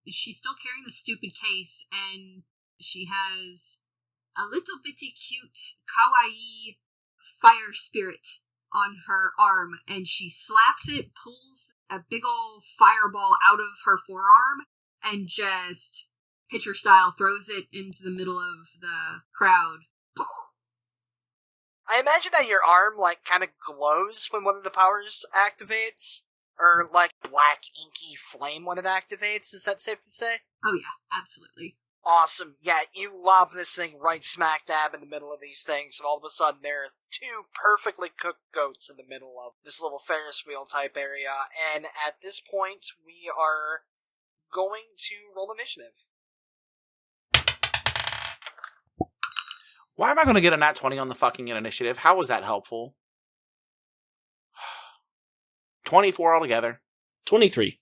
She's still carrying the stupid case, and she has a little bitty cute kawaii fire spirit on her arm, and she slaps it, pulls a big ol' fireball out of her forearm, and just pitcher style throws it into the middle of the crowd. I imagine that your arm, like, kind of glows when one of the powers activates, or, like, black inky flame when it activates. Is that safe to say? Oh yeah, absolutely. Awesome. Yeah, you lob this thing right smack dab in the middle of these things, and all of a sudden there are 2 perfectly cooked goats in the middle of this little Ferris wheel type area, and at this point, we are going to roll initiative. Why am I going to get a nat 20 on the fucking initiative? How was that helpful? 24 altogether. 23.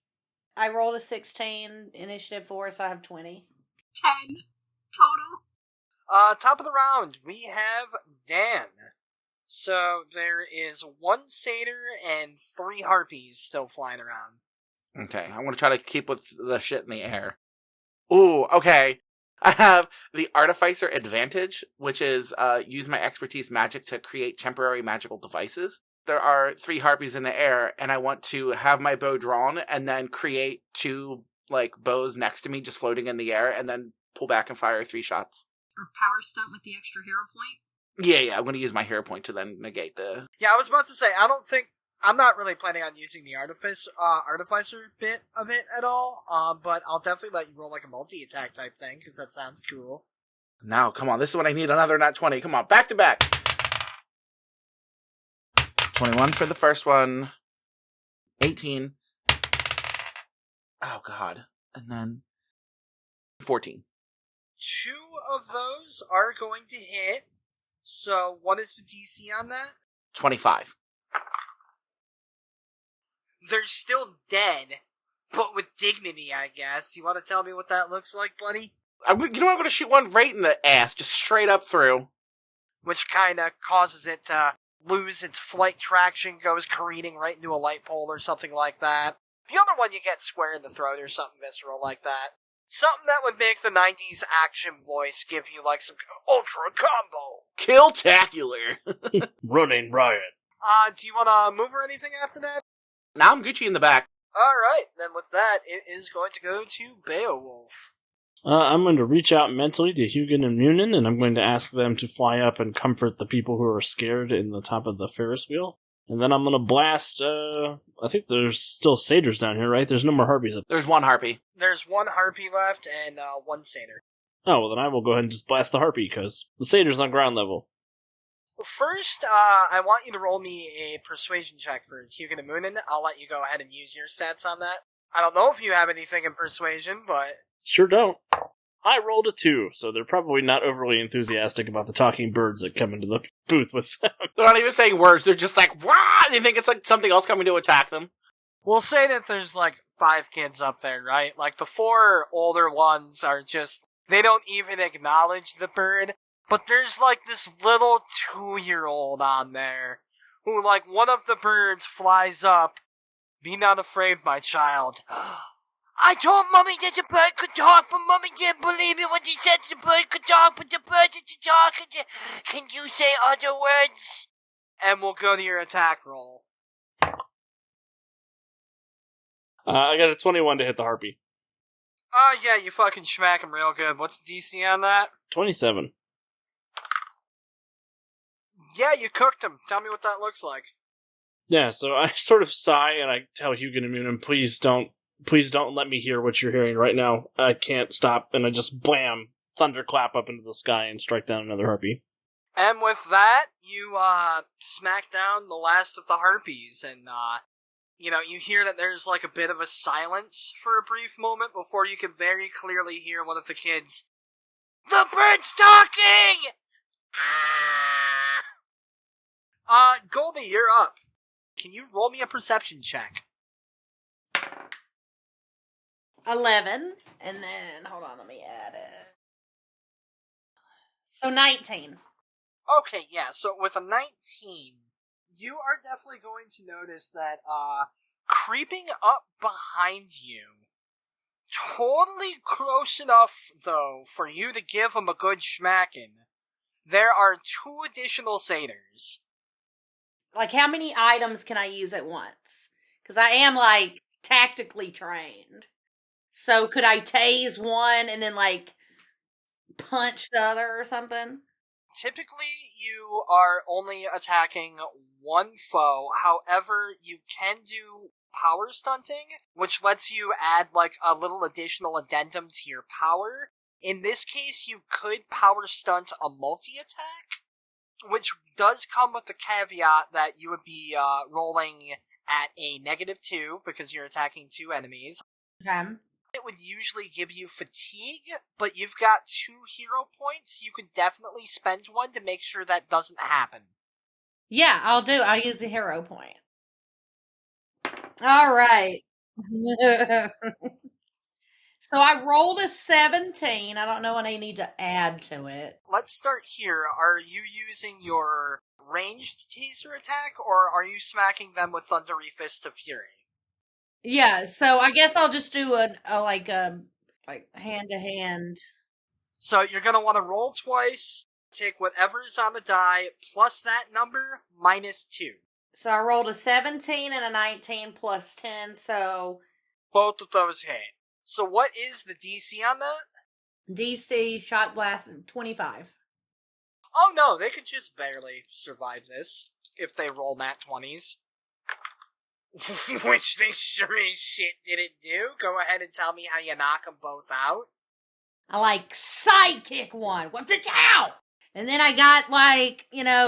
I rolled a 16 initiative 4, so I have 20. 10 total. Top of the round, we have Dan. So there is 1 satyr and 3 harpies still flying around. Okay, I'm going to try to keep with the shit in the air. Ooh, okay. I have the Artificer Advantage, which is use my expertise magic to create temporary magical devices. There are 3 harpies in the air, and I want to have my bow drawn and then create 2 like bows next to me just floating in the air and then pull back and fire 3 shots. A power stunt with the extra hero point? Yeah, I'm going to use my hero point to then negate the... Yeah, I was about to say, I'm not really planning on using the Artificer bit of it at all, but I'll definitely let you roll like a multi-attack type thing, because that sounds cool. Now, come on, this is when I need another nat 20. Come on, back to back. 21 for the first one. 18. Oh, God. And then 14. 2 of those are going to hit. So, what is the DC on that? 25. They're still dead, but with dignity, I guess. You want to tell me what that looks like, buddy? I'm going to shoot one right in the ass, just straight up through. Which kind of causes it to lose its flight traction, goes careening right into a light pole or something like that. The other one you get square in the throat or something visceral like that. Something that would make the 90s action voice give you, like, some ultra combo. Kill-tacular. Running riot. Do you want to move or anything after that? Now I'm Gucci in the back. Alright, then with that, it is going to go to Beowulf. I'm going to reach out mentally to Hugin and Munin, and I'm going to ask them to fly up and comfort the people who are scared in the top of the Ferris wheel. And then I'm going to blast, I think there's still satyrs down here, right? There's no more harpies up there. There's 1 harpy. There's 1 harpy left and 1 satyr. Oh, well then I will go ahead and just blast the harpy, because the satyr's on ground level. First, I want you to roll me a persuasion check for Hugin and Munin. I'll let you go ahead and use your stats on that. I don't know if you have anything in persuasion, but... Sure don't. I rolled a 2, so they're probably not overly enthusiastic about the talking birds that come into the booth with them. They're not even saying words, they're just like, wah! They think it's like something else coming to attack them. We'll say that there's like 5 kids up there, right? Like the 4 older ones are just, they don't even acknowledge the bird, but there's like this little 2-year-old on there who, like, one of the birds flies up. Be not afraid, my child. I told Mommy that the bird could talk, but Mommy didn't believe it when she said the bird could talk, but the bird isn't talking. Can you say other words? And we'll go to your attack roll. I got a 21 to hit the harpy. Yeah, you fucking smack him real good. What's the DC on that? 27. Yeah, you cooked him. Tell me what that looks like. Yeah, so I sort of sigh and I tell Hugin and Munin, please don't let me hear what you're hearing right now. I can't stop. And I just blam, thunderclap up into the sky and strike down another harpy. And with that, you, smack down the last of the harpies, and, you hear that there's, like, a bit of a silence for a brief moment before you can very clearly hear one of the kids, "The bird's talking!" Goldi, you're up. Can you roll me a perception check? 11, and then, hold on, let me add it. So 19. Okay, yeah, so with a 19, you are definitely going to notice that, creeping up behind you, totally close enough, though, for you to give him a good schmacking, there are 2 additional satyrs. Like, how many items can I use at once? Because I am, like, tactically trained. So could I tase one and then, like, punch the other or something? typically you are only attacking one foe. However, you can do power stunting, which lets you add like a little additional addendum to your power. In this case, you could power stunt a multi-attack, which does come with the caveat that you would be rolling at a -2 because you're attacking 2 enemies. Okay. It would usually give you fatigue, but you've got 2 hero points. You could definitely spend one to make sure that doesn't happen. Yeah, I'll use the hero point. All right. So I rolled a 17. I don't know what I need to add to it. Let's start here. Are you using your ranged taser attack, or are you smacking them with Thundery Fists of Fury? Yeah, so I guess I'll just do a hand to hand. So you're gonna want to roll twice, take whatever's on the die, plus that number, -2. So I rolled a 17 and a 19 plus 10, so... Both of those hit. So what is the DC on that? DC, shot blast, 25. Oh no, they could just barely survive this, if they roll nat 20s. Which they sure as shit didn't do. Go ahead and tell me how you knock them both out. I sidekick one. What's it out? And then I got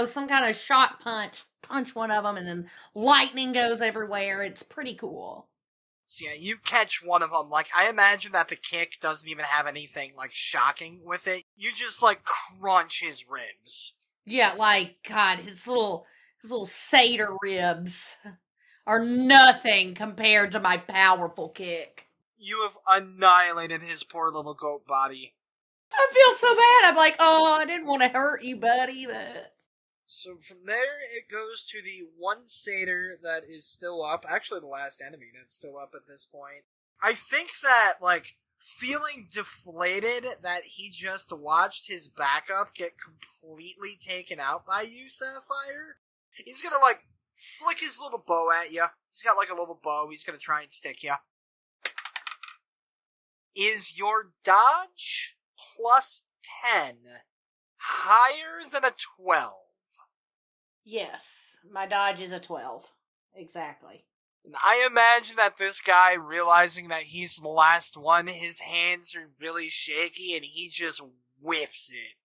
some kind of shot punch one of them, and then lightning goes everywhere. It's pretty cool. So yeah, you catch one of them. I imagine that the kick doesn't even have anything, shocking with it. You just, crunch his ribs. Yeah, God, his little satyr ribs are nothing compared to my powerful kick. You have annihilated his poor little goat body. I feel so bad. I'm like, oh, I didn't want to hurt you, buddy, but... So from there, it goes to the one satyr that is still up. Actually, the last enemy that's still up at this point. I think that, feeling deflated that he just watched his backup get completely taken out by you, Sapphire, he's gonna, flick his little bow at you. He's got, a little bow. He's gonna try and stick you. Is your dodge plus 10 higher than a 12? Yes, my dodge is a 12. Exactly. I imagine that this guy, realizing that he's the last one, his hands are really shaky and he just whiffs it.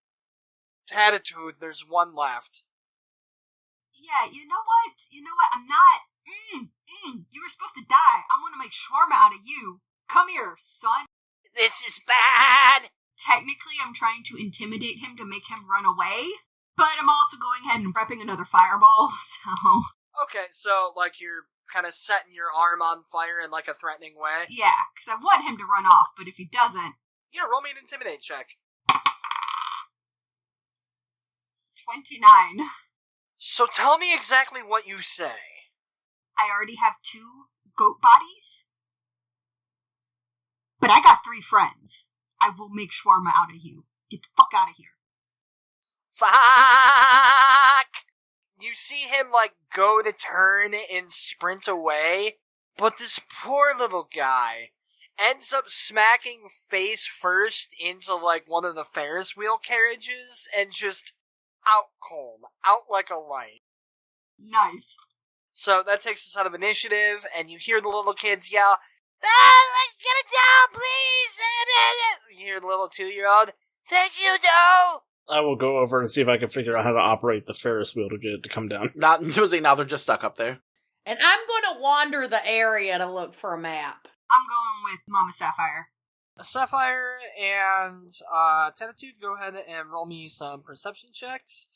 Tatitude, there's one left. Yeah, you know what? I'm not... You were supposed to die. I'm gonna make shawarma out of you. Come here, son. This is bad! Technically, I'm trying to intimidate him to make him run away, but I'm also going ahead and prepping another fireball, so... Okay, so, you're kind of setting your arm on fire in, a threatening way? Yeah, because I want him to run off, but if he doesn't... Yeah, roll me an intimidate check. 29. So tell me exactly what you say. I already have 2 goat bodies, but I got 3 friends. I will make shawarma out of you. Get the fuck out of here. Fuck! You see him, go to turn and sprint away, but this poor little guy ends up smacking face first into, one of the Ferris wheel carriages and just out cold. Out like a light. Nice. So that takes us out of initiative, and you hear the little kids yell, get it down, please! You hear the little 2-year-old, thank you, no! I will go over and see if I can figure out how to operate the Ferris wheel to get it to come down. Now they're just stuck up there. And I'm going to wander the area to look for a map. I'm going with Mama Sapphire. Sapphire and Tatitude, go ahead and roll me some perception checks.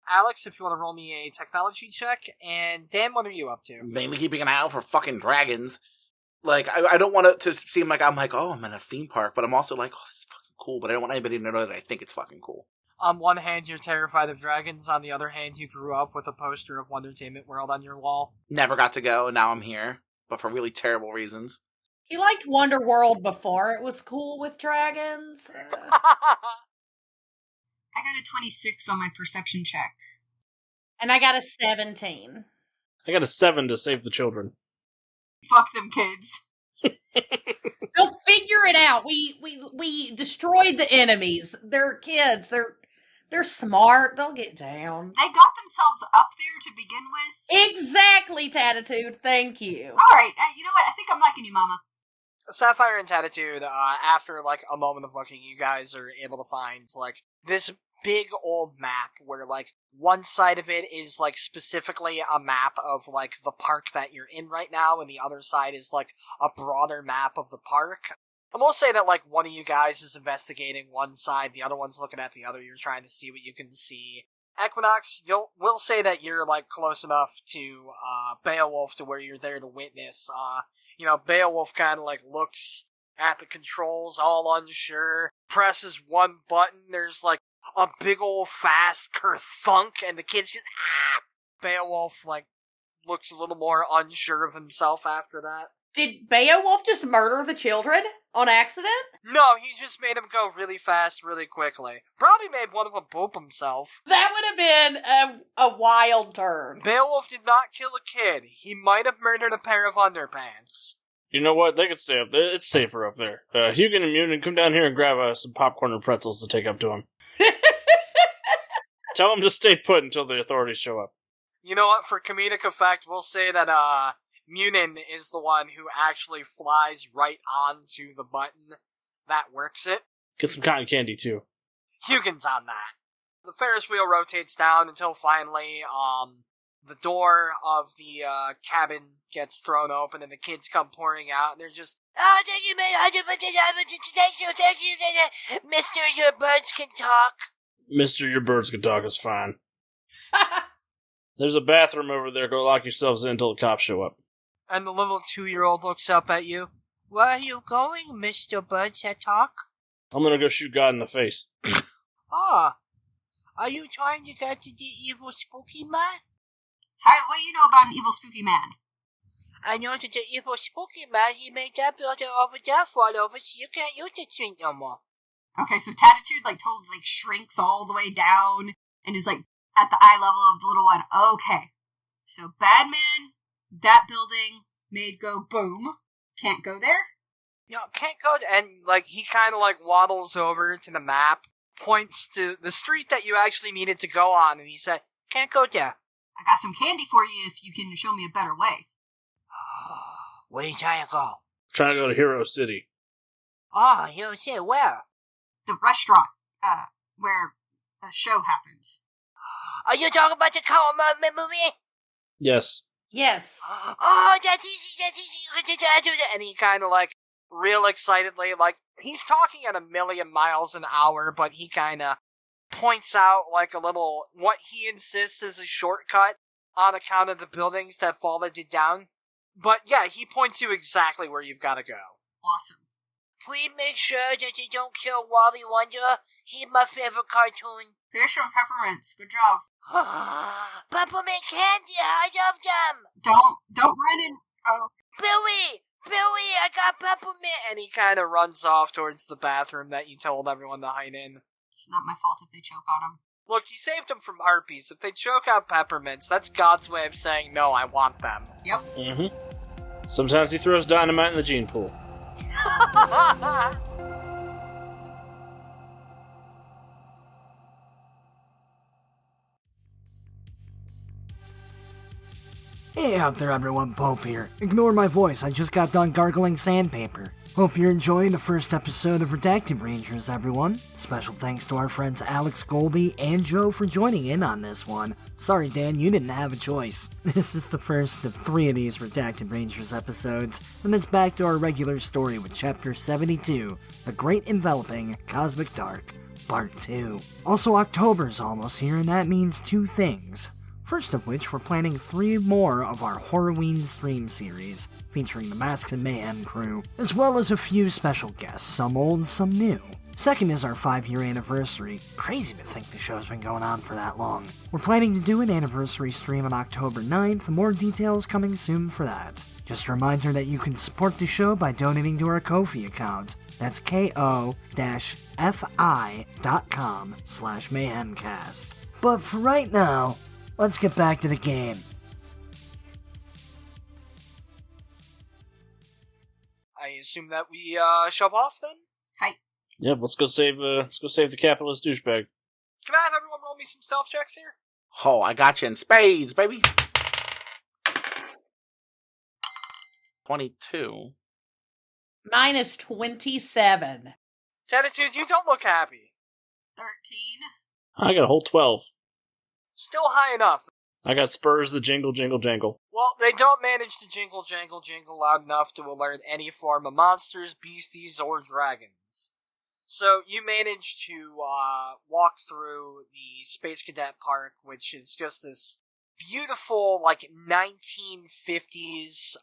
Alex, if you want to roll me a technology check. And Dan, what are you up to? Mainly keeping an eye out for fucking dragons. I don't want it to seem like I'm I'm in a theme park, but I'm also oh, this is fucking cool, but I don't want anybody to know that I think it's fucking cool. On one hand, you're terrified of dragons. On the other hand, you grew up with a poster of Wondertainment World on your wall. Never got to go, and now I'm here, but for really terrible reasons. He liked Wonder World before it was cool with dragons. I got a 26 on my perception check. And I got a 17. I got a 7 to save the children. Fuck them kids. They'll figure it out. We destroyed the enemies. They're kids. They're smart. They'll get down. They got themselves up there to begin with. Exactly, Tatitude. Thank you. All right, you know what? I think I'm liking you, Mama. Sapphire and Tatitude, after, like, a moment of looking, you guys are able to find, like, this big old map where, like, one side of it is, like, specifically a map of, like, the park that you're in right now, and the other side is, like, a broader map of the park. And we'll say that, like, one of you guys is investigating one side, the other one's looking at the other, you're trying to see what you can see. Equinox, we'll say that you're, like, close enough to, Beowulf to where you're there to witness. Beowulf kind of, like, looks at the controls, all unsure, presses one button, there's, like, a big old fast kerthunk, and the kids just, Beowulf, like, looks a little more unsure of himself after that. Did Beowulf just murder the children on accident? No, he just made them go really fast, really quickly. Probably made one of them poop himself. That would have been a wild turn. Beowulf did not kill a kid. He might have murdered a pair of underpants. You know what? They can stay up there. It's safer up there. Hugin and Munin, come down here and grab some popcorn and pretzels to take up to him. Tell him to stay put until the authorities show up. You know what? For comedic effect, we'll say that, Munin is the one who actually flies right onto the button that works it. Get some cotton candy, too. Hugin's on that. The Ferris wheel rotates down until finally, the door of the, cabin gets thrown open and the kids come pouring out and they're just, "Oh, thank you, thank you, Mister, your birds can talk." Mister, your birds can talk is fine. There's a bathroom over there. Go lock yourselves in until the cops show up. And the little 2-year-old looks up at you. "Where are you going, Mr. Birds that talk?" I'm gonna go shoot God in the face. Ah, are you trying to get to the evil spooky man? What do you know about an evil spooky man? I know that the evil spooky man, he made that building over there fall over so you can't use the street no more. Okay, so Tatitude, totally, shrinks all the way down and is, at the eye level of the little one. Okay, so bad man, that building made go boom. Can't go there? No, can't go there. And, he kind of, waddles over to the map, points to the street that you actually needed to go on, and he said, "Can't go there." I got some candy for you if you can show me a better way. Where are you trying to go? Trying to go to Hero City. Oh, Hero City, where? The restaurant, where the show happens. Are you talking about the Column movie? Yes. Yes. Oh, that's easy, and he kind of, real excitedly, he's talking at 1,000,000 miles an hour, but he kind of points out, a little, what he insists is a shortcut on account of the buildings that followed it down. But yeah, he points you exactly where you've got to go. Awesome. Please make sure that you don't kill Wally Wonder. He's my favorite cartoon. Fish and peppermints. Good job. Peppermint candy, I love them. Don't run in. Oh. Billy, I got peppermint. And he kind of runs off towards the bathroom that you told everyone to hide in. It's not my fault if they choke on him. Look, you saved them from harpies. If they choke out peppermints, that's God's way of saying, no, I want them. Yep. Mm-hmm. Sometimes he throws dynamite in the gene pool. Hey out there everyone, Pope here. Ignore my voice, I just got done gargling sandpaper. Hope you're enjoying the first episode of Redacted Rangers, everyone. Special thanks to our friends Alex, Goldi, and Joe for joining in on this one. Sorry Dan, you didn't have a choice. This is the first of 3 of these Redacted Rangers episodes, and it's back to our regular story with Chapter 72, The Great Enveloping Cosmic Dark, Part 2. Also, October's almost here, and that means 2 things. First of which, we're planning 3 more of our Horrorween stream series, featuring the Masks and Mayhem crew, as well as a few special guests, some old, some new. Second is our 5-year anniversary. Crazy to think the show's been going on for that long. We're planning to do an anniversary stream on October 9th, more details coming soon for that. Just a reminder that you can support the show by donating to our Ko-fi account. That's ko-fi.com/mayhemcast. But for right now, let's get back to the game. I assume that we shove off then? Hi. Yep, let's go save the capitalist douchebag. Can I have everyone roll me some stealth checks here? Oh, I got you in spades, baby. 22. Mine is 27. Tatitude, you don't look happy. 13. I got a whole 12. Still high enough. I got spurs that jingle, jingle, jangle. Well, they don't manage to jingle, jangle, jingle loud enough to alert any form of monsters, beasties, or dragons. So you manage to walk through the Space Cadet Park, which is just this beautiful, 1950s,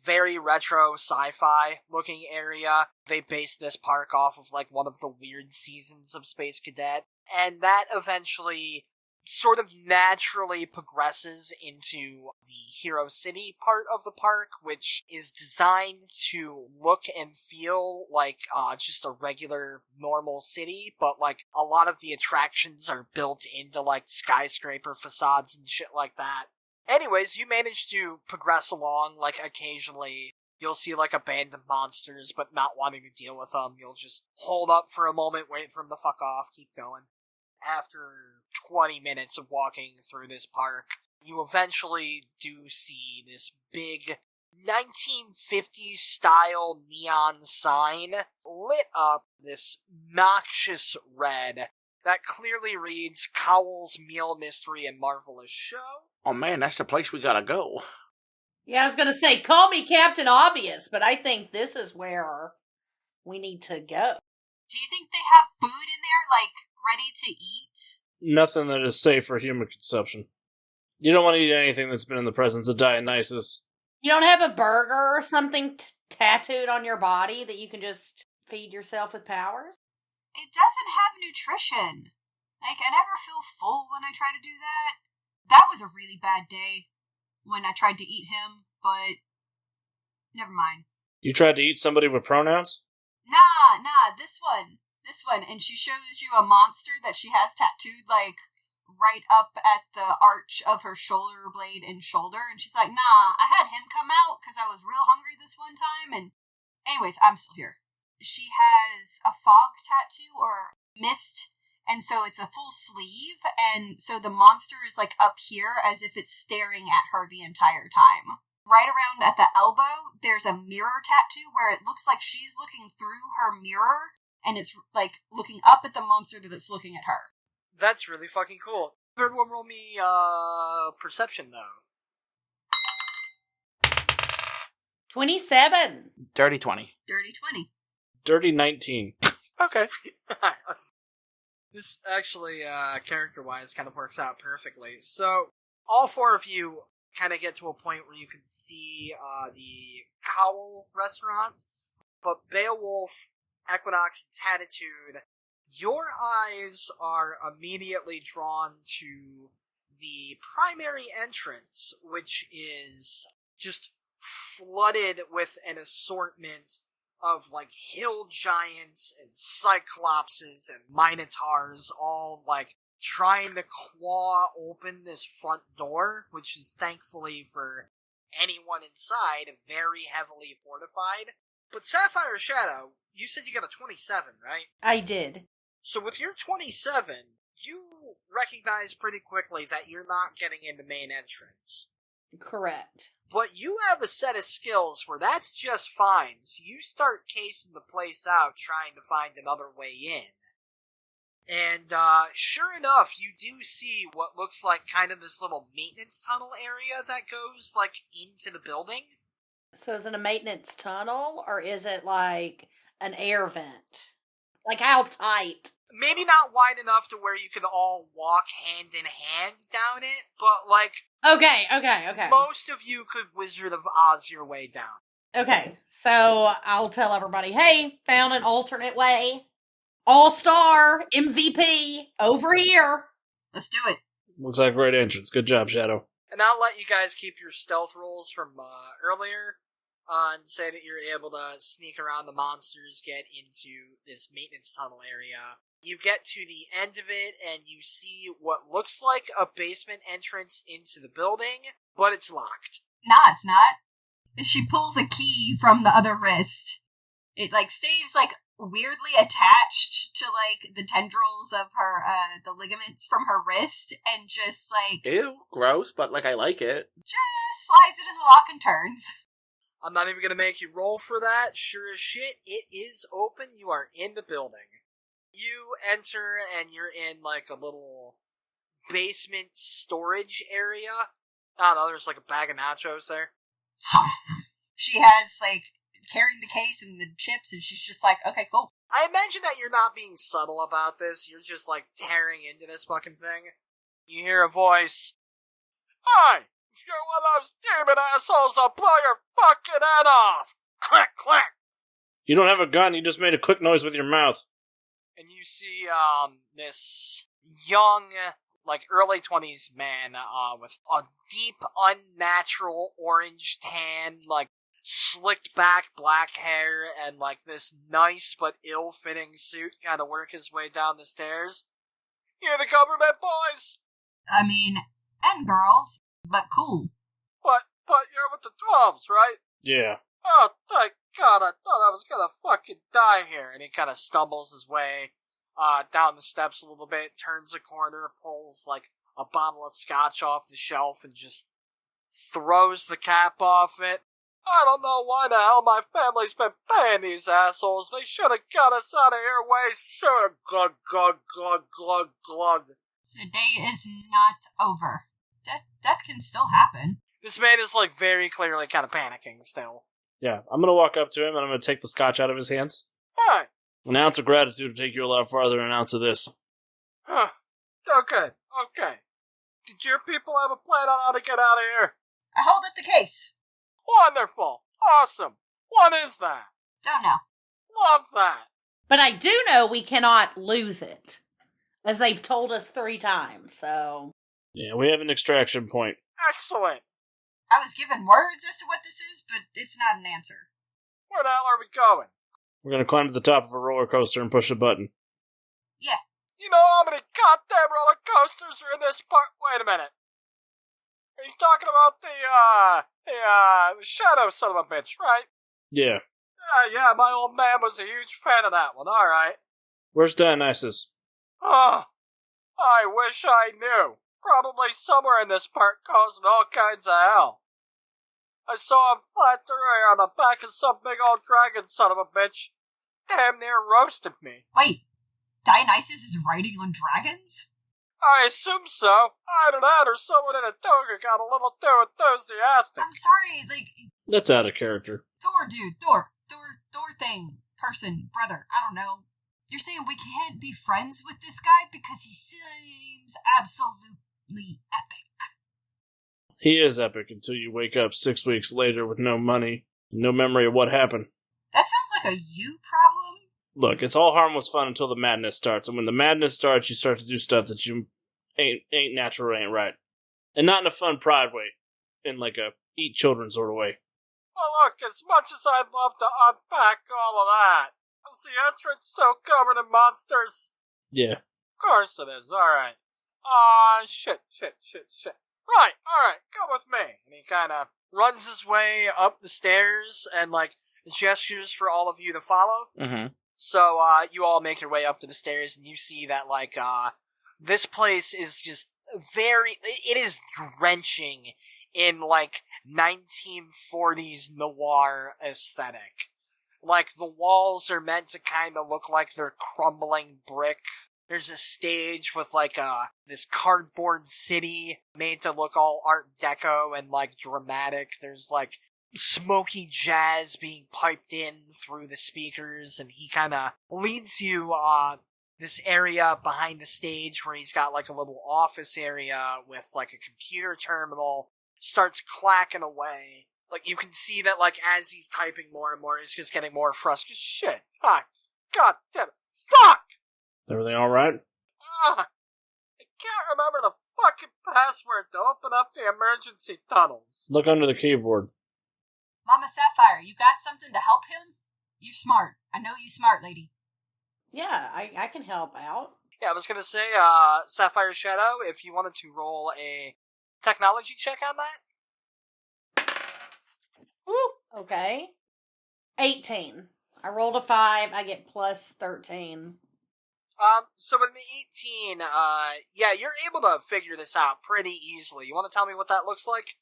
very retro sci-fi looking area. They based this park off of, one of the weird seasons of Space Cadet. And that eventually sort of naturally progresses into the Hero City part of the park, which is designed to look and feel like just a regular, normal city, but a lot of the attractions are built into skyscraper facades and shit like that. Anyways, you manage to progress along, occasionally you'll see a band of monsters, but not wanting to deal with them, you'll just hold up for a moment, wait for them to fuck off, keep going. After 20 minutes of walking through this park, you eventually do see this big 1950s style neon sign lit up this noxious red that clearly reads Cowell's Meal Mystery and Marvelous Show. Oh man, that's the place we gotta go. Yeah, I was gonna say, call me Captain Obvious, but I think this is where we need to go. Do you think they have food in there, ready to eat? Nothing that is safe for human consumption. You don't want to eat anything that's been in the presence of Dionysus. You don't have a burger or something tattooed on your body that you can just feed yourself with powers? It doesn't have nutrition. I never feel full when I try to do that. That was a really bad day when I tried to eat him, but never mind. You tried to eat somebody with pronouns? Nah, this one, and she shows you a monster that she has tattooed, right up at the arch of her shoulder blade and shoulder, and she's like, nah, I had him come out because I was real hungry this one time, and anyways, I'm still here. She has a fog tattoo, or mist, and so it's a full sleeve, and so the monster is, up here as if it's staring at her the entire time. Right around at the elbow, there's a mirror tattoo where it looks like she's looking through her mirror, and it's, looking up at the monster that's looking at her. That's really fucking cool. Everyone roll me, perception, though. 27. Dirty 20. Dirty 20. Dirty 19. Okay. This actually, character-wise, kind of works out perfectly. So, all four of you kind of get to a point where you can see the Cowell restaurant, but Beowulf, Equinox, and Tatitude, your eyes are immediately drawn to the primary entrance, which is just flooded with an assortment of hill giants and cyclopses and minotaurs, all trying to claw open this front door, which is thankfully for anyone inside very heavily fortified. But Sapphire Shadow, you said you got a 27, right? I did. So with your 27, you recognize pretty quickly that you're not getting into main entrance. Correct. But you have a set of skills where that's just fine, so you start casing the place out trying to find another way in. And, sure enough, you do see what looks like kind of this little maintenance tunnel area that goes, into the building. So is it a maintenance tunnel, or is it an air vent? How tight? Maybe not wide enough to where you could all walk hand in hand down it, but Okay. most of you could Wizard of Oz your way down. Okay, so I'll tell everybody, hey, found an alternate way. All-star, MVP, over here. Let's do it. Looks like a great entrance. Good job, Shadow. And I'll let you guys keep your stealth rolls from earlier, and say that you're able to sneak around the monsters, get into this maintenance tunnel area. You get to the end of it, and you see what looks like a basement entrance into the building, but it's locked. Nah, it's not. She pulls a key from the other wrist It, like, stays, like, weirdly attached to, like, the tendrils of her, the ligaments from her wrist, and just, like... Ew, gross, but, like, I like it. Just slides it in the lock and turns. I'm not even gonna make you roll for that. Sure as shit, it is open. You are in the building. You enter, and you're in, like, a little basement storage area. I don't know, there's, like, a bag of nachos there. She has, like... carrying the case and the chips, and she's just like, okay, cool. I imagine that you're not being subtle about this. You're just, like, tearing into this fucking thing. You hear a voice. Hey, if you're one of those demon assholes, I'll blow your fucking head off! Click, click! You don't have a gun, you just made a quick noise with your mouth. And you see, this young, like, early 20s man, with a deep, unnatural orange tan, like, slicked back black hair and, like, this nice but ill-fitting suit kind of work his way down the stairs. You're the government boys! I mean, and girls, but cool. But you're with the 12s, right? Yeah. Oh, thank God, I thought I was gonna fucking die here. And he kind of stumbles his way, down the steps a little bit, turns a corner, pulls, like, a bottle of scotch off the shelf and just throws the cap off it. I don't know why the hell my family's been paying these assholes. They should have got us out of here way sooner. Glug, glug, glug, glug, glug. The day is not over. Death can still happen. This man is, like, very clearly kind of panicking still. Yeah, I'm gonna walk up to him and I'm gonna take the scotch out of his hands. Hey. An ounce of gratitude will take you a lot farther than an ounce of this. Huh. Okay. Did your people have a plan on how to get out of here? I hold up the case. Wonderful. Awesome. What is that? Don't know. Love that. But I do know we cannot lose it, as they've told us 3 times, so... Yeah, we have an extraction point. Excellent. I was given words as to what this is, but it's not an answer. Where the hell are we going? We're gonna climb to the top of a roller coaster and push a button. Yeah. You know how many goddamn roller coasters are in this part? Wait a minute. Are you talking about the Shadow son of a bitch, right? Yeah. Yeah, my old man was a huge fan of that one, alright. Where's Dionysus? Oh, I wish I knew. Probably somewhere in this part causing all kinds of hell. I saw him fly through here on the back of some big old dragon son of a bitch. Damn near roasted me. Wait, Dionysus is riding on dragons? I assume so. Either that or someone in a toga got a little too enthusiastic. I'm sorry, like... That's out of character. Thor, dude, Thor thing, person, brother, I don't know. You're saying we can't be friends with this guy because he seems absolutely epic. He is epic until you wake up 6 weeks later with no money, no memory of what happened. That sounds like a you problem. Look, it's all harmless fun until the madness starts, and when the madness starts, you start to do stuff that you ain't natural, ain't right. And not in a fun pride way, in like a eat children sort of way. Well, look, as much as I'd love to unpack all of that, is the entrance still covered in monsters? Yeah. Of course it is, alright. Shit. Right, alright, come with me. And he kind of runs his way up the stairs and, like, gestures for all of you to follow. Mm-hmm. So, you all make your way up to the stairs and you see that, like, this place is just it is drenching in, like, 1940s noir aesthetic. Like, the walls are meant to kind of look like they're crumbling brick. There's a stage with, like, this cardboard city made to look all Art Deco and, like, dramatic. There's, like, smoky jazz being piped in through the speakers, and he kind of leads you, this area behind the stage where he's got, like, a little office area with, like, a computer terminal, starts clacking away. Like, you can see that, like, as he's typing more and more, he's just getting more frustrated. Shit. God damn it. Fuck! Everything alright? I can't remember the fucking password to open up the emergency tunnels. Look under the keyboard. Mama Sapphire, you got something to help him? You smart. I know you smart, lady. Yeah, I can help out. Yeah, I was gonna say, Sapphire Shadow, if you wanted to roll a technology check on that. Ooh, okay. 18. I rolled a 5. I get plus 13. So with the 18, yeah, you're able to figure this out pretty easily. You want to tell me what that looks like?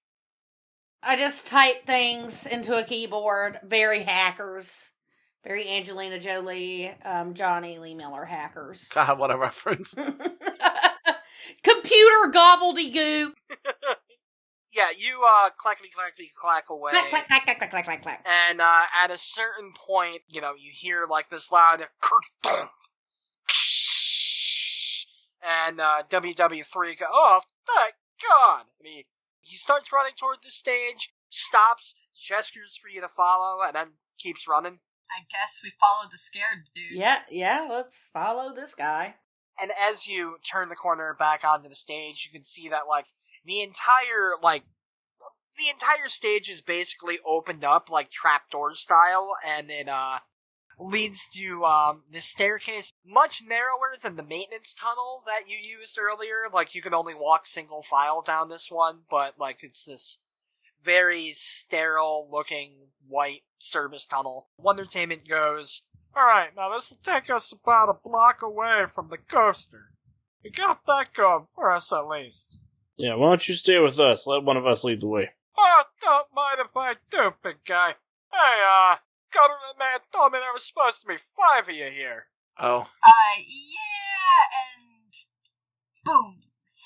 I just type things into a keyboard. Very hackers. Very Angelina Jolie, Johnny Lee Miller hackers. God, what a reference. Computer gobbledygook. Yeah, you, clackety-clackety-clack away. Clack, clack, clack, clack, clack, clack, clack, clack. And, at a certain point, you hear, this loud kerthunk. And, WW3 go, oh, thank God! And he starts running toward the stage, stops, gestures for you to follow, and then keeps running. I guess we follow the scared dude. Yeah, let's follow this guy. And as you turn the corner back onto the stage, you can see that, the entire stage is basically opened up, trapdoor style, and it, leads to, this staircase much narrower than the maintenance tunnel that you used earlier. You can only walk single file down this one, but, it's this very sterile-looking white service tunnel. Wondertainment goes, alright, now this will take us about a block away from the coaster. We got that going for us at least. Yeah, why don't you stay with us? Let one of us lead the way. Oh, don't mind if I do, big guy. Hey, government man told me there was supposed to be 5 of you here. Oh. Yeah, and boom,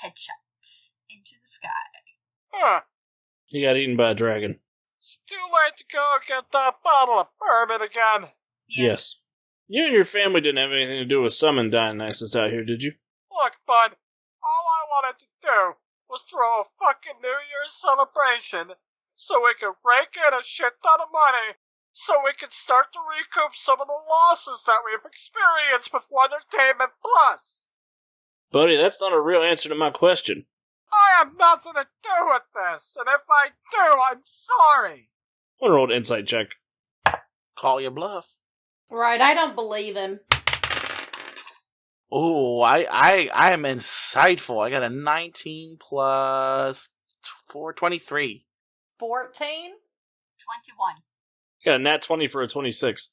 headshot into the sky. Huh. He got eaten by a dragon. It's too late to go get that bottle of bourbon again. Yes. You and your family didn't have anything to do with summoning Dionysus out here, did you? Look, bud, all I wanted to do was throw a fucking New Year's celebration so we could rake in a shit ton of money so we could start to recoup some of the losses that we've experienced with Wondertainment Plus. Buddy, that's not a real answer to my question. I have nothing to do with this, and if I do, I'm sorry. Want to roll an insight check? Call your bluff. Right, I don't believe him. Oh, I am insightful. I got a 19 plus 4, 23. 14? 21. Got a nat 20 for a 26.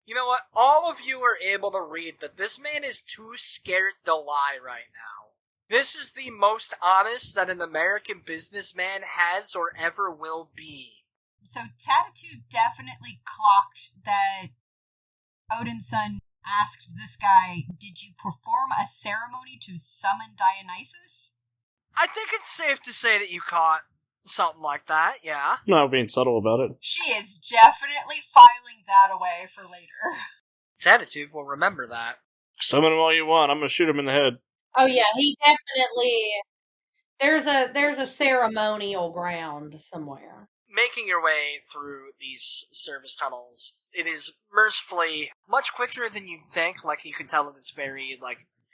You know what? All of you are able to read that this man is too scared to lie right now. This is the most honest that an American businessman has or ever will be. So Tatitude definitely clocked that Odinson asked this guy, did you perform a ceremony to summon Dionysus? I think it's safe to say that you caught something like that, yeah. Not being subtle about it. She is definitely filing that away for later. Tatitude will remember that. Summon him all you want. I'm going to shoot him in the head. Oh yeah, he definitely... There's a ceremonial ground somewhere. Making your way through these service tunnels, it is mercifully much quicker than you'd think. You can tell that it's very,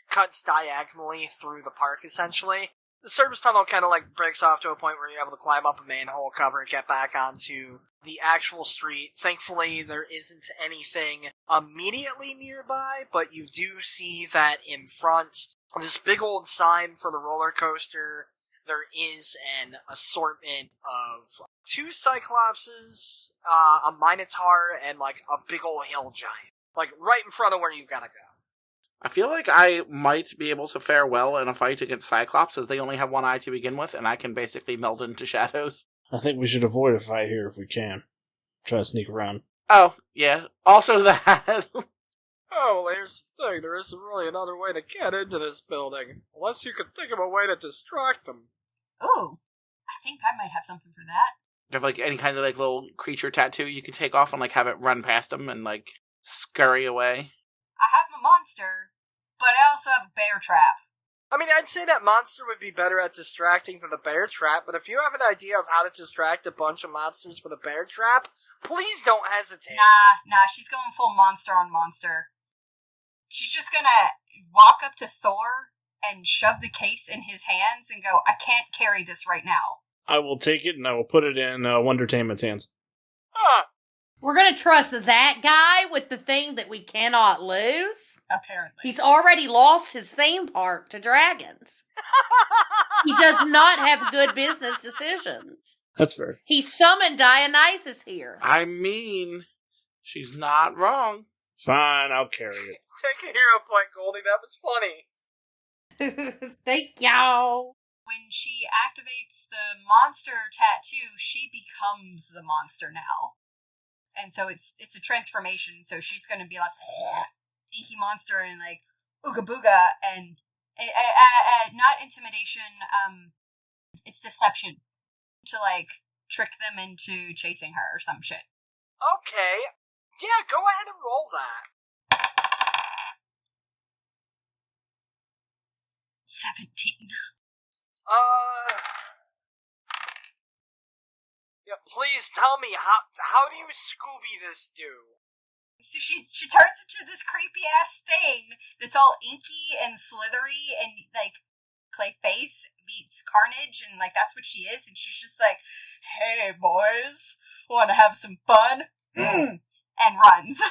cuts diagonally through the park, essentially. The service tunnel kind of, breaks off to a point where you're able to climb up a manhole cover and get back onto the actual street. Thankfully, there isn't anything immediately nearby, but you do see that in front of this big old sign for the roller coaster, there is an assortment of 2 Cyclopses, a Minotaur, and, a big old hill giant. Right in front of where you gotta go. I feel like I might be able to fare well in a fight against Cyclops, as they only have one eye to begin with, and I can basically meld into shadows. I think we should avoid a fight here if we can. Try to sneak around. Oh, yeah. Also that. Oh, well, here's the thing. There isn't really another way to get into this building, unless you could think of a way to distract them. Ooh, I think I might have something for that. Do you have, any kind of, little creature tattoo you can take off and, have it run past them and, scurry away? I have my monster, but I also have a bear trap. I mean, I'd say that monster would be better at distracting than the bear trap, but if you have an idea of how to distract a bunch of monsters with a bear trap, please don't hesitate. Nah, she's going full monster on monster. She's just gonna walk up to Thor and shove the case in his hands and go, I can't carry this right now. I will take it and I will put it in Wondertainment's hands. We're gonna trust that guy with the thing that we cannot lose? Apparently. He's already lost his theme park to dragons. He does not have good business decisions. That's fair. He summoned Dionysus here. I mean, She's not wrong. Fine, I'll carry it. Take a hero point, Goldi. That was funny. Thank y'all. When she activates the monster tattoo, she becomes the monster now. And so it's a transformation, so she's going to be like inky monster and like ooga booga and not intimidation, it's deception to like trick them into chasing her or some shit. Okay. Yeah, go ahead and roll that. 17. Yeah, please tell me, how do you Scooby this do? So she turns into this creepy ass thing that's all inky and slithery and like Clayface meets Carnage and like that's what she is, and she's just like, "Hey boys, want to have some fun?" and runs.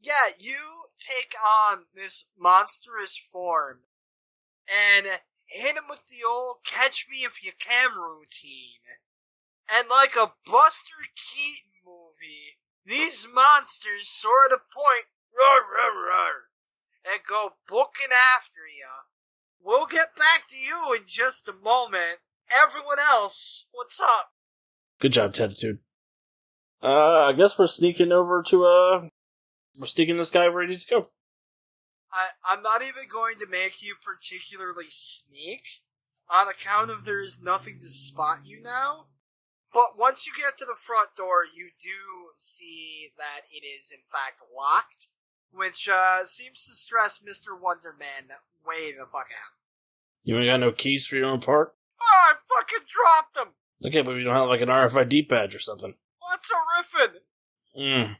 Yeah, you take on this monstrous form and hit him with the old "catch me if you can" routine, and like a Buster Keaton movie, these monsters sort of point, "Roar, roar, roar," and go booking after you. We'll get back to you in just a moment. Everyone else, what's up? Good job, Tatitude. I guess we're sneaking over to, we're sneaking this guy where he needs to go. I'm not even going to make you particularly sneak, on account of there is nothing to spot you now. But once you get to the front door, you do see that it is in fact locked, which seems to stress Mr. Wonderman way the fuck out. You ain't got no keys for your own park? Oh, I fucking dropped them! Okay, but you don't have like an RFID badge or something. What's a riffin?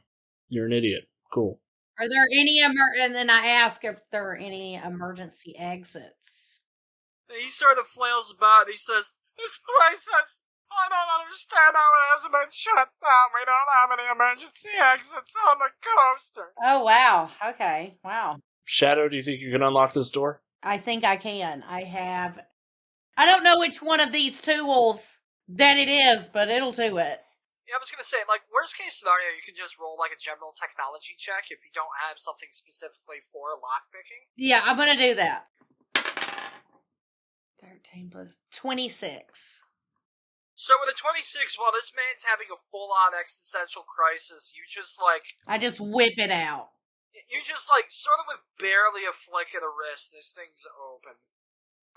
You're an idiot. Cool. Are there any and then I ask if there are any emergency exits. He sort of flails about. He says, "This place has... I don't understand how it hasn't been shut down. We don't have any emergency exits on the coaster." Oh, wow. Okay. Wow. Shadow, do you think you can unlock this door? I think I can. I don't know which one of these tools that it is, but it'll do it. Yeah, I was gonna say, like, worst case scenario, you can just roll, like, a general technology check if you don't have something specifically for lockpicking. Yeah, I'm gonna do that. 13 plus 26. So with a 26, while this man's having a full-on existential crisis, you just, like... I just whip it out. You just, like, sort of with barely a flick of the wrist, this thing's open.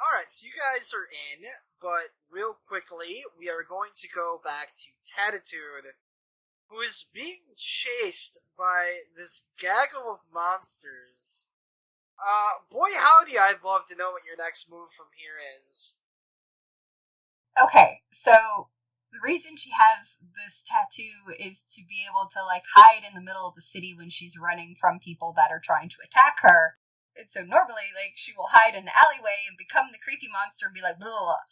Alright, so you guys are in, but real quickly, we are going to go back to Tatitude, who is being chased by this gaggle of monsters. Boy howdy, I'd love to know what your next move from here is. Okay, so the reason she has this tattoo is to be able to, like, hide in the middle of the city when she's running from people that are trying to attack her. And so normally, like, she will hide in an alleyway and become the creepy monster and be like, blah.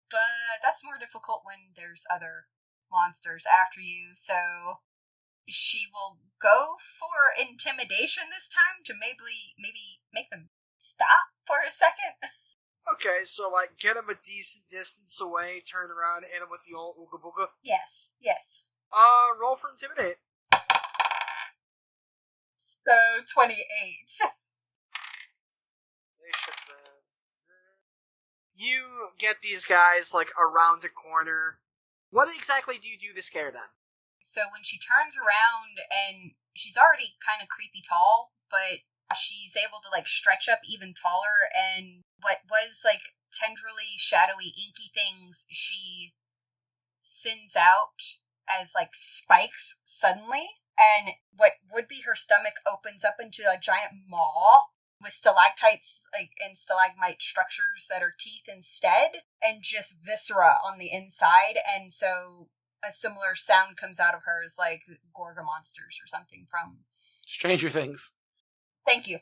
But that's more difficult when there's other monsters after you, so she will go for intimidation this time to maybe make them stop for a second. Okay, so, like, get him a decent distance away, turn around, hit him with the old ooga booga. Yes. Roll for intimidate. So, 28. You get these guys, like, around a corner. What exactly do you do to scare them? So when she turns around, and she's already kind of creepy tall, but she's able to, like, stretch up even taller, and what was, like, tenderly, shadowy, inky things, she sends out as, like, spikes suddenly, and what would be her stomach opens up into a giant maw with stalactites, like, and stalagmite structures that are teeth instead, and just viscera on the inside, and so a similar sound comes out of her as, like, Gorga monsters or something from Stranger Things. Thank you.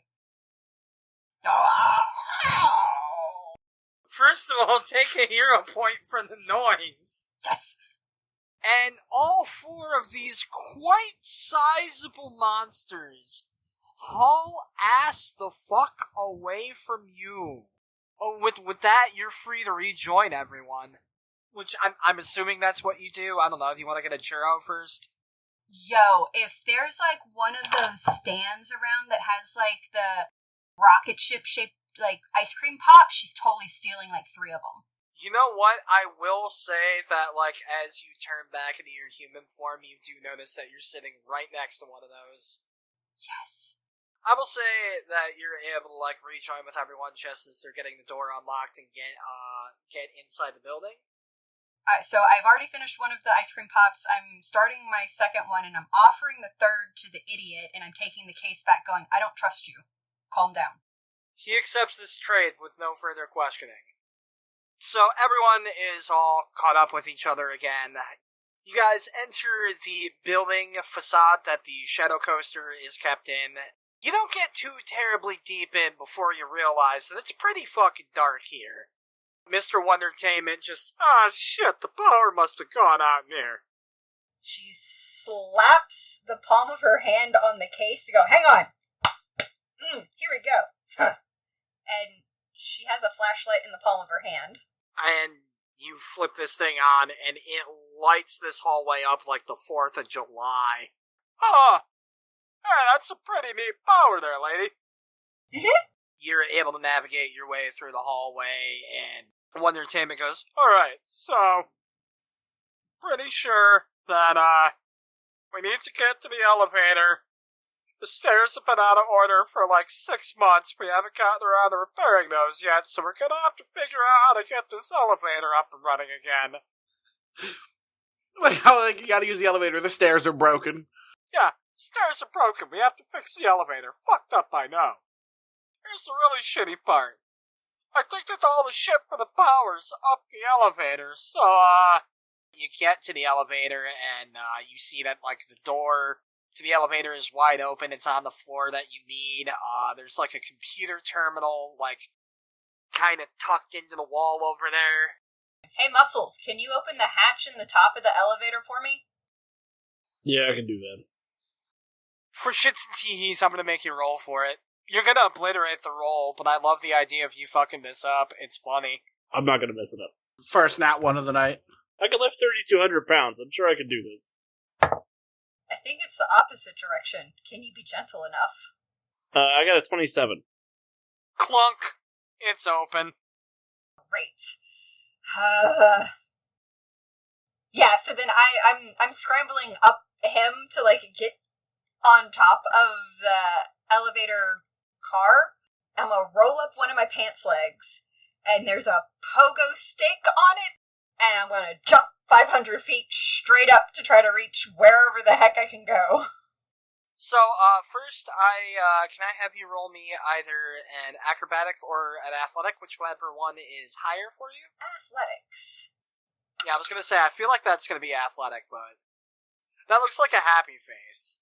First of all, take a hero point for the noise. Yes! And all four of these quite sizable monsters haul ass the fuck away from you. Oh, with that, you're free to rejoin everyone. Which, I'm assuming that's what you do. I don't know, do you want to get a churro first? Yo, if there's like one of those stands around that has like the rocket ship shaped like ice cream pop, she's totally stealing like 3 of them. You know what? I will say that, like, as you turn back into your human form, you do notice that you're sitting right next to one of those. Yes. I will say that you're able to, like, rejoin with everyone just as they're getting the door unlocked and get inside the building. Alright, so I've already finished one of the ice cream pops. I'm starting my second one, and I'm offering the third to the idiot, and I'm taking the case back going, I don't trust you. Calm down. He accepts this trade with no further questioning. So everyone is all caught up with each other again. You guys enter the building facade that the Shadow Coaster is kept in. You don't get too terribly deep in before you realize that it's pretty fucking dark here. Mr. Wondertainment just, shit, the power must have gone out in here. She slaps the palm of her hand on the case to go, hang on! Here we go. And she has a flashlight in the palm of her hand. And you flip this thing on, and it lights this hallway up like the 4th of July. Oh, hey, that's a pretty neat power there, lady. You're able to navigate your way through the hallway, and Wondertainment goes, alright, so, pretty sure that, we need to get to the elevator. The stairs have been out of order for like 6 months. We haven't gotten around to repairing those yet, so we're gonna have to figure out how to get this elevator up and running again. Like how you gotta use the elevator, the stairs are broken. Yeah, stairs are broken. We have to fix the elevator. Fucked up, I know. Here's the really shitty part. I think that all the shit for the power's up the elevator, so, you get to the elevator, and, you see that, like, the door to the elevator is wide open. It's on the floor that you need. There's, like, a computer terminal, like, kind of tucked into the wall over there. Hey, Muscles, can you open the hatch in the top of the elevator for me? Yeah, I can do that. For shits and teehees, I'm gonna make you roll for it. You're gonna obliterate the roll, but I love the idea of you fucking this up. It's funny. I'm not gonna mess it up. First nat one of the night. I can lift 3,200 pounds. I'm sure I can do this. I think it's the opposite direction. Can you be gentle enough? I got a 27. Clunk. It's open. Great. Yeah, so then I'm scrambling up him to, like, get on top of the elevator car. I'm gonna roll up one of my pants legs, and there's a pogo stick on it, and I'm gonna jump 500 feet straight up to try to reach wherever the heck I can go. So, first, can I have you roll me either an acrobatic or an athletic, whichever one is higher for you? Athletics. Yeah, I was gonna say, I feel like that's gonna be athletic, but that looks like a happy face.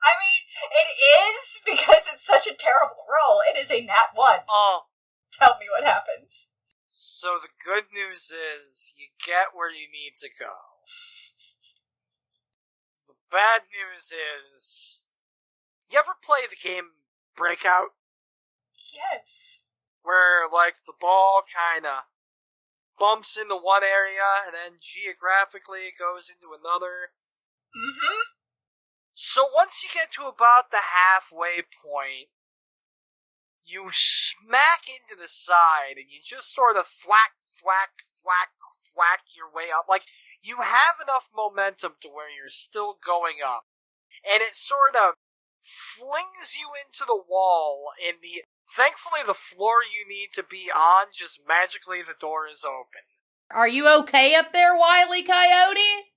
I mean, it is, because it's such a terrible roll. It is a nat 1. Oh. Tell me what happens. So the good news is, you get where you need to go. The bad news is, you ever play the game Breakout? Yes. Where, like, the ball kinda bumps into one area, and then geographically it goes into another. Mm-hmm. So once you get to about the halfway point, you smack into the side, and you just sort of thwack your way up. Like, you have enough momentum to where you're still going up. And it sort of flings you into the wall, and thankfully the floor you need to be on, just magically the door is open. Are you okay up there, Wile E. Coyote?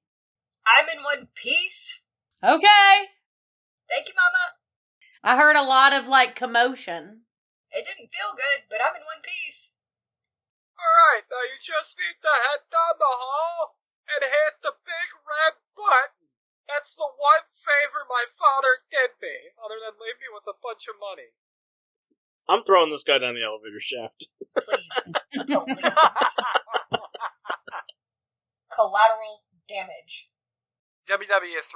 I'm in one piece. Okay. Thank you, Mama. I heard a lot of, like, commotion. It didn't feel good, but I'm in one piece. Alright, now you just need to head down the hall and hit the big red button. That's the one favor my father did me, other than leave me with a bunch of money. I'm throwing this guy down the elevator shaft. Please. Don't leave. Collateral damage. WW3,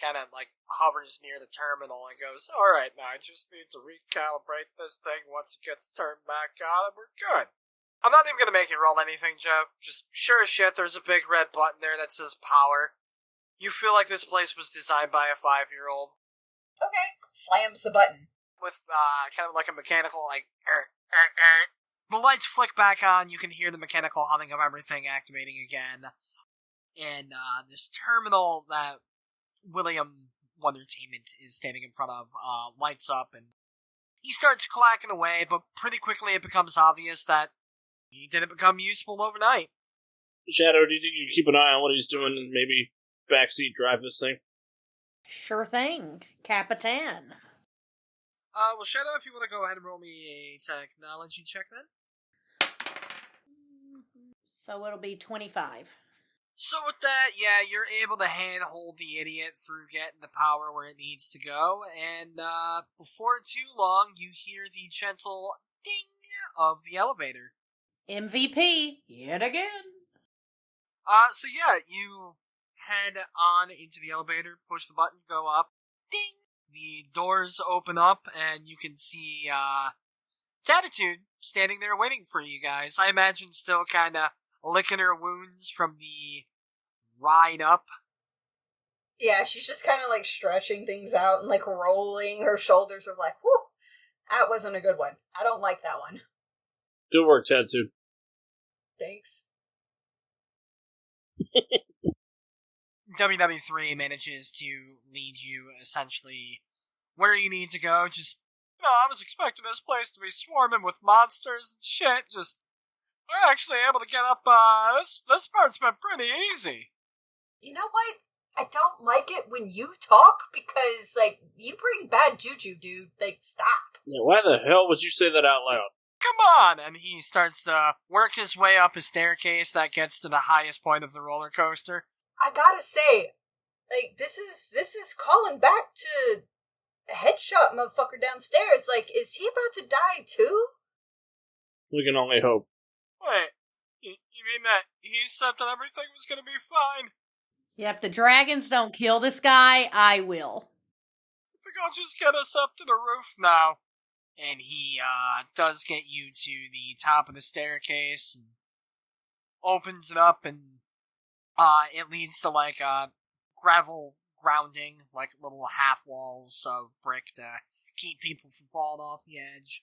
kind of, like, hovers near the terminal and goes, alright, now I just need to recalibrate this thing once it gets turned back on, and we're good. I'm not even gonna make you roll anything, Joe. Just, sure as shit, there's a big red button there that says power. You feel like this place was designed by a 5-year-old. Okay. Slams the button. With, kind of like a mechanical, like, The lights flick back on, you can hear the mechanical humming of everything activating again. And, this terminal that William Wondertainment is standing in front of, lights up, and he starts clacking away, but pretty quickly it becomes obvious that he didn't become useful overnight. Shadow, do you think you keep an eye on what he's doing and maybe backseat drive this thing? Sure thing, Capitan. Well, Shadow, if you want to go ahead and roll me a technology check then. So it'll be 25. So with that, yeah, you're able to handhold the idiot through getting the power where it needs to go, and before too long, you hear the gentle ding of the elevator. MVP, yet again. So yeah, you head on into the elevator, push the button, go up, ding! The doors open up, and you can see, Tatitude standing there waiting for you guys. I imagine still kinda licking her wounds from the ride up. Yeah, she's just kind of like stretching things out and like rolling her shoulders of like, whew, that wasn't a good one. I don't like that one. Good work, Tatitude. Thanks. WW3 manages to lead you essentially where you need to go. Just, I was expecting this place to be swarming with monsters and shit. Just, we're actually able to get up, this part's been pretty easy. You know what? I don't like it when you talk because, like, you bring bad juju, dude. Like, stop. Yeah, why the hell would you say that out loud? Come on! And he starts to work his way up a staircase that gets to the highest point of the roller coaster. I gotta say, like, this is calling back to a headshot motherfucker downstairs. Like, is he about to die too? We can only hope. Wait, you mean that he said that everything was gonna be fine? Yep, the dragons don't kill this guy, I will. I think I'll just get us up to the roof now. And he, does get you to the top of the staircase, and opens it up, and, it leads to, like, gravel grounding, like little half walls of brick to keep people from falling off the edge.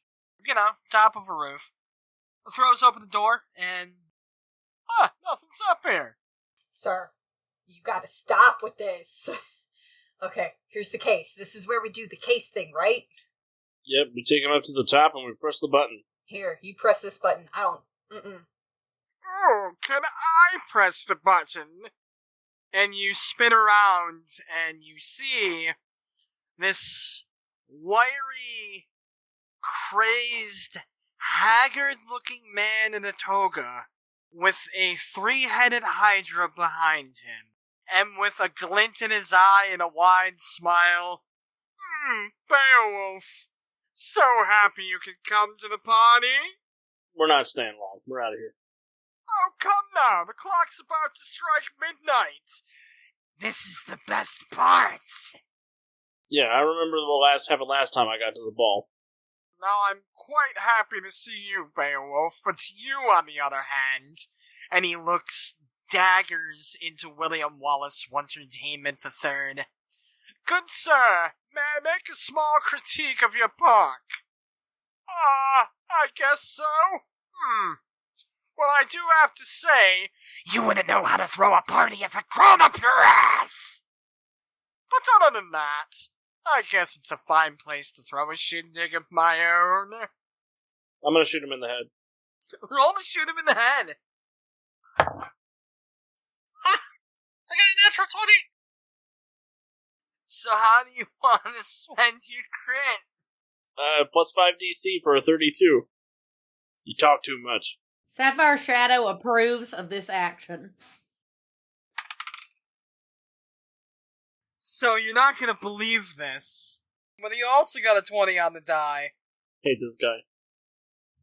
Top of a roof. Throws open the door, and, nothing's up here. Sir, you gotta stop with this. Okay, here's the case. This is where we do the case thing, right? Yep, we take him up to the top and we press the button. Here, you press this button. I don't... Oh, can I press the button? And you spin around and you see this wiry, crazed, haggard-looking man in a toga with a 3-headed hydra behind him, and with a glint in his eye and a wide smile. Beowulf, so happy you could come to the party. We're not staying long. We're out of here. Oh, come now. The clock's about to strike midnight. This is the best part. Yeah, I remember what happened last time I got to the ball. Now, I'm quite happy to see you, Beowulf, but you, on the other hand, and he looks daggers into William Wallace Wondertainment III. Good sir, may I make a small critique of your park? I guess so. Well, I do have to say, you wouldn't know how to throw a party if it crawled up your ass! But other than that, I guess it's a fine place to throw a shindig of my own. I'm gonna shoot him in the head. Roll to shoot him in the head. I got a natural 20! So how do you want to spend your crit? Plus 5 DC for a 32. You talk too much. Sapphire Shadow approves of this action. So you're not gonna believe this, but he also got a 20 on the die. Hate this guy.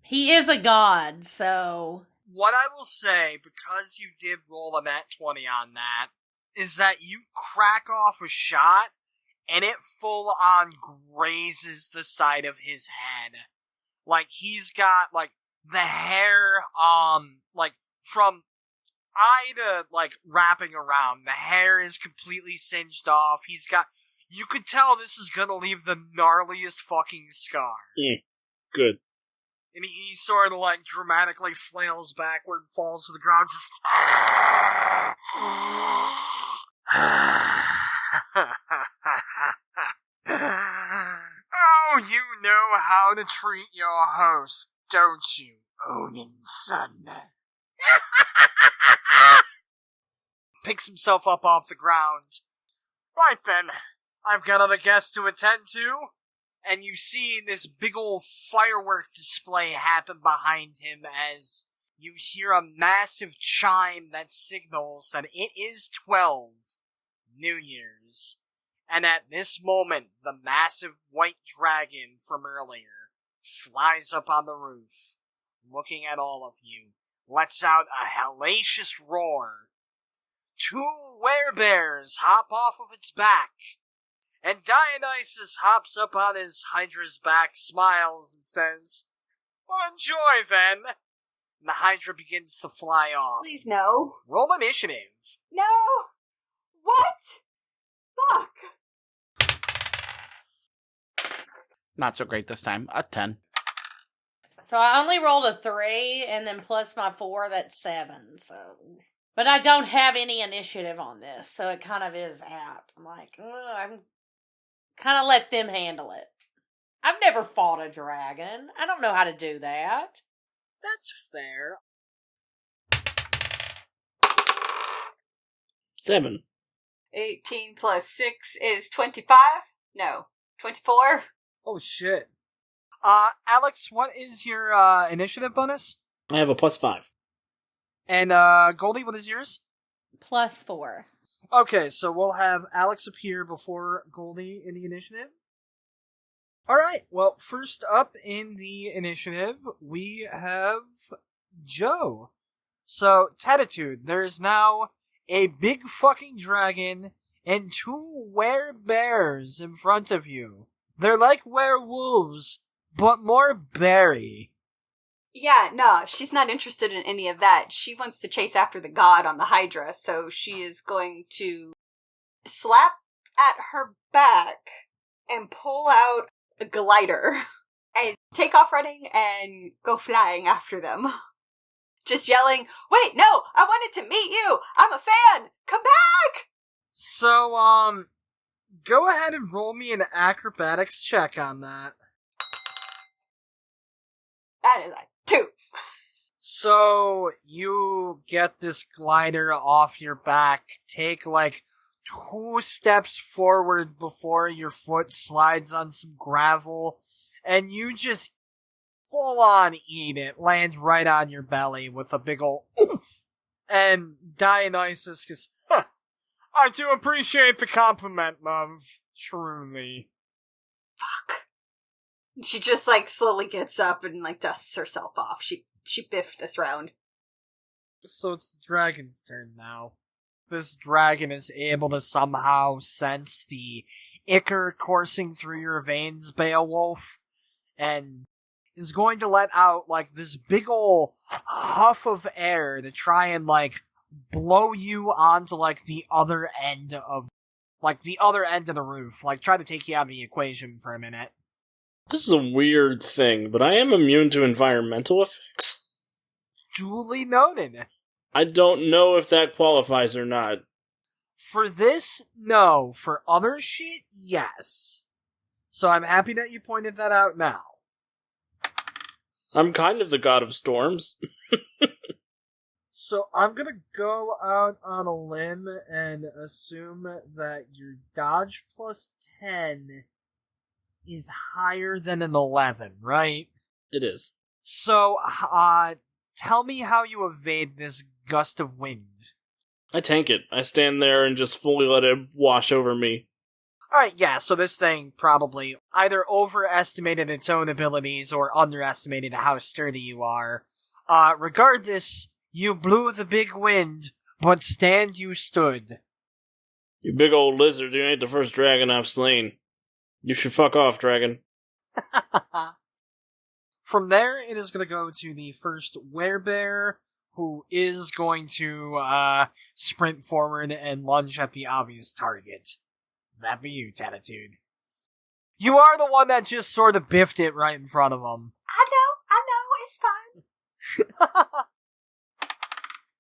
He is a god, so... What I will say, because you did roll a nat 20 on that, is that you crack off a shot, and it full on grazes the side of his head. Like, he's got, like, the hair, like, from Ida, wrapping around. The hair is completely singed off. You could tell this is gonna leave the gnarliest fucking scar. Good. And he sort of, dramatically flails backward and falls to the ground, just... Oh, you know how to treat your host, don't you, Odinson? Picks himself up off the ground. Right then, I've got other guests to attend to, and you see this big old firework display happen behind him as you hear a massive chime that signals that it is 12, New Year's. And at this moment, the massive white dragon from earlier flies up on the roof, looking at all of you, lets out a hellacious roar. 2 werebears hop off of its back, and Dionysus hops up on his Hydra's back, smiles, and says, "Well, enjoy then." And the Hydra begins to fly off. Please no. Roll initiative. No! What? Fuck! Not so great this time. A 10. So I only rolled a 3, and then plus my 4, that's 7, so... But I don't have any initiative on this, so it kind of is out. I'm like, I'm kind of let them handle it. I've never fought a dragon. I don't know how to do that. That's fair. 7. 18 plus 6 is 25? No. 24? Oh, shit. Alex, what is your, initiative bonus? I have a +5. And, Goldi, what is yours? Plus 4. Okay, so we'll have Alex appear before Goldi in the initiative. Alright, well, first up in the initiative, we have Joe. So, Tatitude, there's now a big fucking dragon and 2 werebears in front of you. They're like werewolves, but more berry. Yeah, no, she's not interested in any of that. She wants to chase after the god on the Hydra, so she is going to slap at her back and pull out a glider and take off running and go flying after them. Just yelling, "Wait, no, I wanted to meet you! I'm a fan! Come back!" So, go ahead and roll me an acrobatics check on that. That is a 2. So, you get this glider off your back, take 2 steps forward before your foot slides on some gravel, and you just full on eat it, land right on your belly with a big ol' oomph. And Dionysus goes, I do appreciate the compliment, love. Truly. Fuck. She just slowly gets up and dusts herself off. She biffed this round. So it's the dragon's turn now. This dragon is able to somehow sense the ichor coursing through your veins, Beowulf, and is going to let out this big ol' huff of air to try and blow you onto the other end of the roof, try to take you out of the equation for a minute. This is a weird thing, but I am immune to environmental effects. Duly noted. I don't know if that qualifies or not. For this, no. For other shit, yes. So I'm happy that you pointed that out now. I'm kind of the god of storms. So I'm gonna go out on a limb and assume that your dodge plus 10 is higher than an 11, right? It is. So, tell me how you evade this gust of wind. I tank it. I stand there and just fully let it wash over me. Alright, yeah, so this thing probably either overestimated its own abilities or underestimated how sturdy you are. Regardless, you blew the big wind, but stand you stood. You big old lizard, you ain't the first dragon I've slain. You should fuck off, dragon. From there, it is going to go to the first werebear, who is going to sprint forward and lunge at the obvious target. That be you, Tatitude. You are the one that just sort of biffed it right in front of him. I know, it's fine.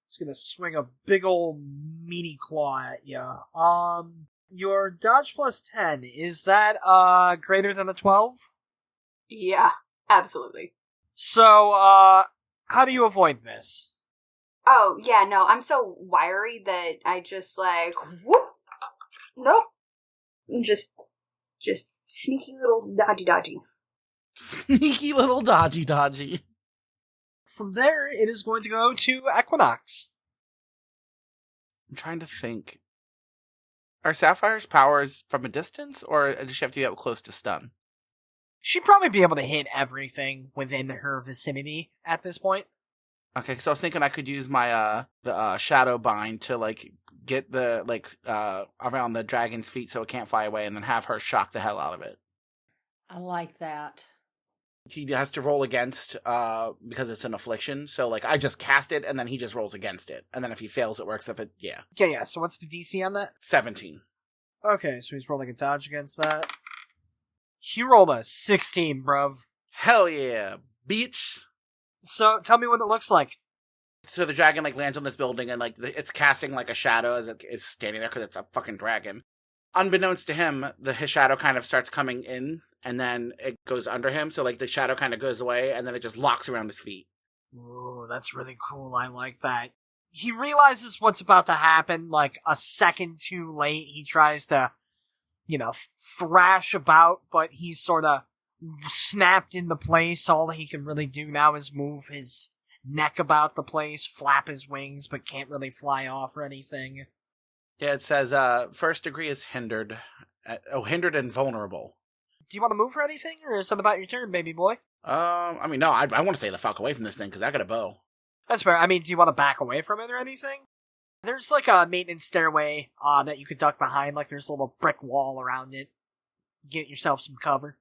It's gonna swing a big old meaty claw at you. Your dodge plus 10, is that greater than a 12? Yeah, absolutely. So, how do you avoid this? Oh, yeah, no, I'm so wiry that I just like, whoop, nope. Just sneaky little dodgy. Sneaky little dodgy. From there, it is going to go to Equinox. I'm trying to think. Are Sapphire's powers from a distance, or does she have to be up close to stun? She'd probably be able to hit everything within her vicinity at this point. Okay, so I was thinking I could use my the shadow bind to like get the around the dragon's feet so it can't fly away, and then have her shock the hell out of it. I like that. He has to roll against because it's an affliction. So like I just cast it, and then he just rolls against it, and then if he fails, it works. If it Yeah. So what's the DC on that? 17. Okay, so he's rolling a dodge against that. He rolled a 16, bruv. Hell yeah, beach. So tell me what it looks like. So the dragon like lands on this building, and like it's casting like a shadow as it is standing there because it's a fucking dragon. Unbeknownst to him, his shadow kind of starts coming in, and then it goes under him. So like the shadow kind of goes away, and then it just locks around his feet. Ooh, that's really cool. I like that. He realizes what's about to happen, like a second too late. He tries to, thrash about, but he's sort of snapped into place. All he can really do now is move his neck about the place, flap his wings, but can't really fly off or anything. Yeah, it says first degree is hindered. Hindered and vulnerable. Do you want to move or anything, or is it about your turn, baby boy? No, I want to stay the fuck away from this thing, because I got a bow. That's fair. I mean, do you want to back away from it or anything? There's like a maintenance stairway that you could duck behind, like there's a little brick wall around it. Get yourself some cover.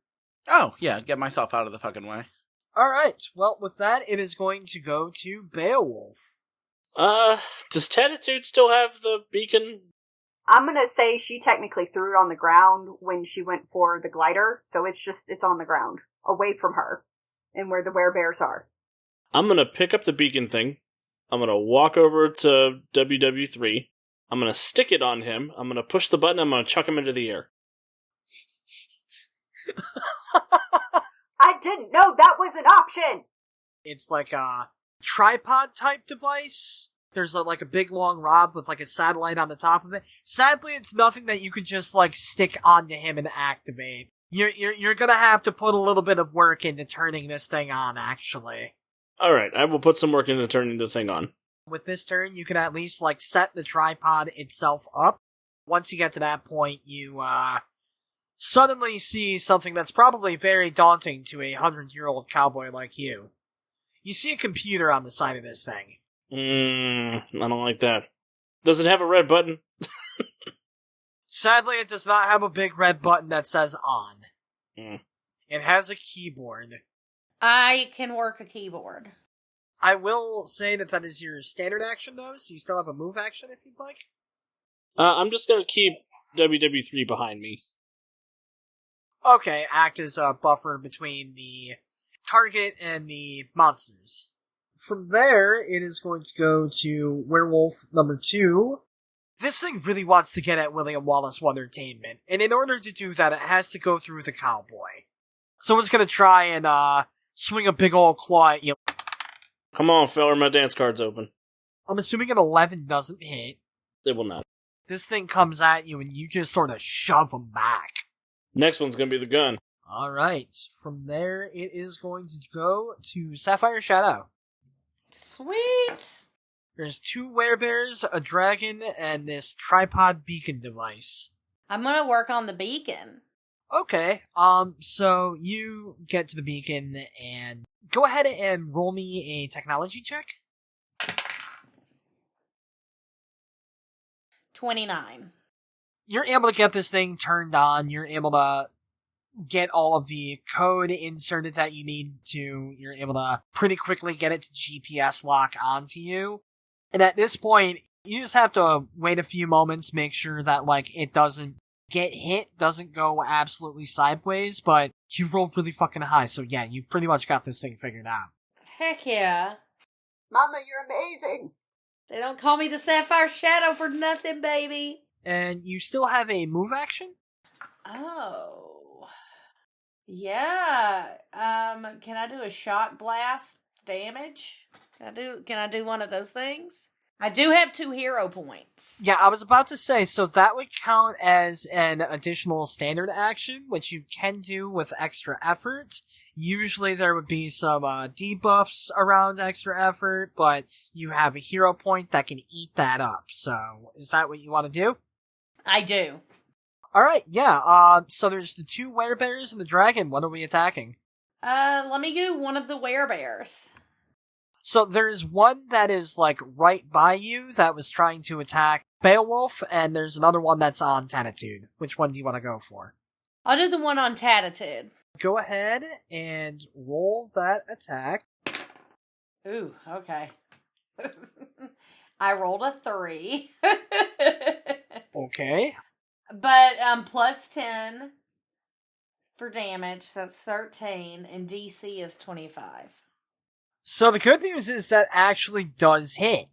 Oh, yeah, get myself out of the fucking way. Alright, well, with that, it is going to go to Beowulf. Does Tatitude still have the beacon? I'm gonna say she technically threw it on the ground when she went for the glider, so it's on the ground, away from her, and where the werebears are. I'm gonna pick up the beacon thing. I'm gonna walk over to WW3. I'm gonna stick it on him. I'm gonna push the button. I'm gonna chuck him into the air. I didn't know that was an option! It's like a tripod type device. There's like a big long rod with like a satellite on the top of it. Sadly, it's nothing that you could just like stick onto him and activate. You're gonna have to put a little bit of work into turning this thing on, actually. Alright, I will put some work into turning the thing on. With this turn, you can at least like set the tripod itself up. Once you get to that point, you suddenly see something that's probably very daunting to a 100-year-old cowboy like you. You see a computer on the side of this thing. I don't like that. Does it have a red button? Sadly, it does not have a big red button that says on. It has a keyboard. I can work a keyboard. I will say that is your standard action, though, so you still have a move action if you'd like. I'm just gonna keep WW3 behind me. Okay, act as a buffer between the target and the monsters. From there, it is going to go to Werewolf number 2. This thing really wants to get at William Wallace Wondertainment, and in order to do that, it has to go through the cowboy. Someone's gonna try and, swing a big old claw at you. Come on, feller, my dance card's open. I'm assuming an 11 doesn't hit. It will not. This thing comes at you, and you just sort of shove him back. Next one's gonna be the gun. Alright, from there, it is going to go to Sapphire Shadow. Sweet! There's 2 werebears, a dragon, and this tripod beacon device. I'm gonna work on the beacon. Okay, so you get to the beacon, and go ahead and roll me a technology check. 29. You're able to get this thing turned on, you're able to get all of the code inserted that you need to, you're able to pretty quickly get it to GPS lock onto you. And at this point, you just have to wait a few moments, make sure that, like, it doesn't get hit, doesn't go absolutely sideways, but you rolled really fucking high, so yeah, you pretty much got this thing figured out. Heck yeah. Mama, you're amazing. They don't call me the Sapphire Shadow for nothing, baby. And you still have a move action? Oh. Yeah. Can I do a shock blast damage? Can I do one of those things? I do have 2 hero points. Yeah, I was about to say, so that would count as an additional standard action, which you can do with extra effort. Usually there would be some debuffs around extra effort, but you have a hero point that can eat that up. So, is that what you want to do? I do. Alright, yeah, so there's the 2 werebears and the dragon. What are we attacking? Let me do one of the werebears. So there's one that is, like, right by you that was trying to attack Beowulf, and there's another one that's on Tatitude. Which one do you want to go for? I'll do the one on Tatitude. Go ahead and roll that attack. Ooh, okay. I rolled a 3. Okay. But, plus 10 for damage, so that's 13, and DC is 25. So the good news is that actually does hit.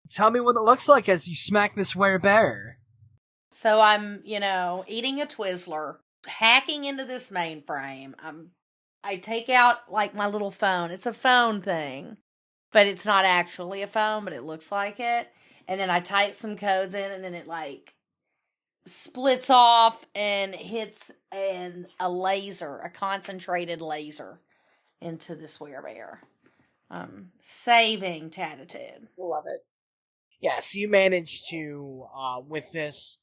Tell me what it looks like as you smack this werebear. So I'm, eating a Twizzler, hacking into this mainframe. I take out, like, my little phone. It's a phone thing, but it's not actually a phone, but it looks like it. And then I type some codes in, and then it, like, splits off and hits a laser, a concentrated laser, into this werebear. Saving Tatitude. Love it. Yeah, so you manage to, with this,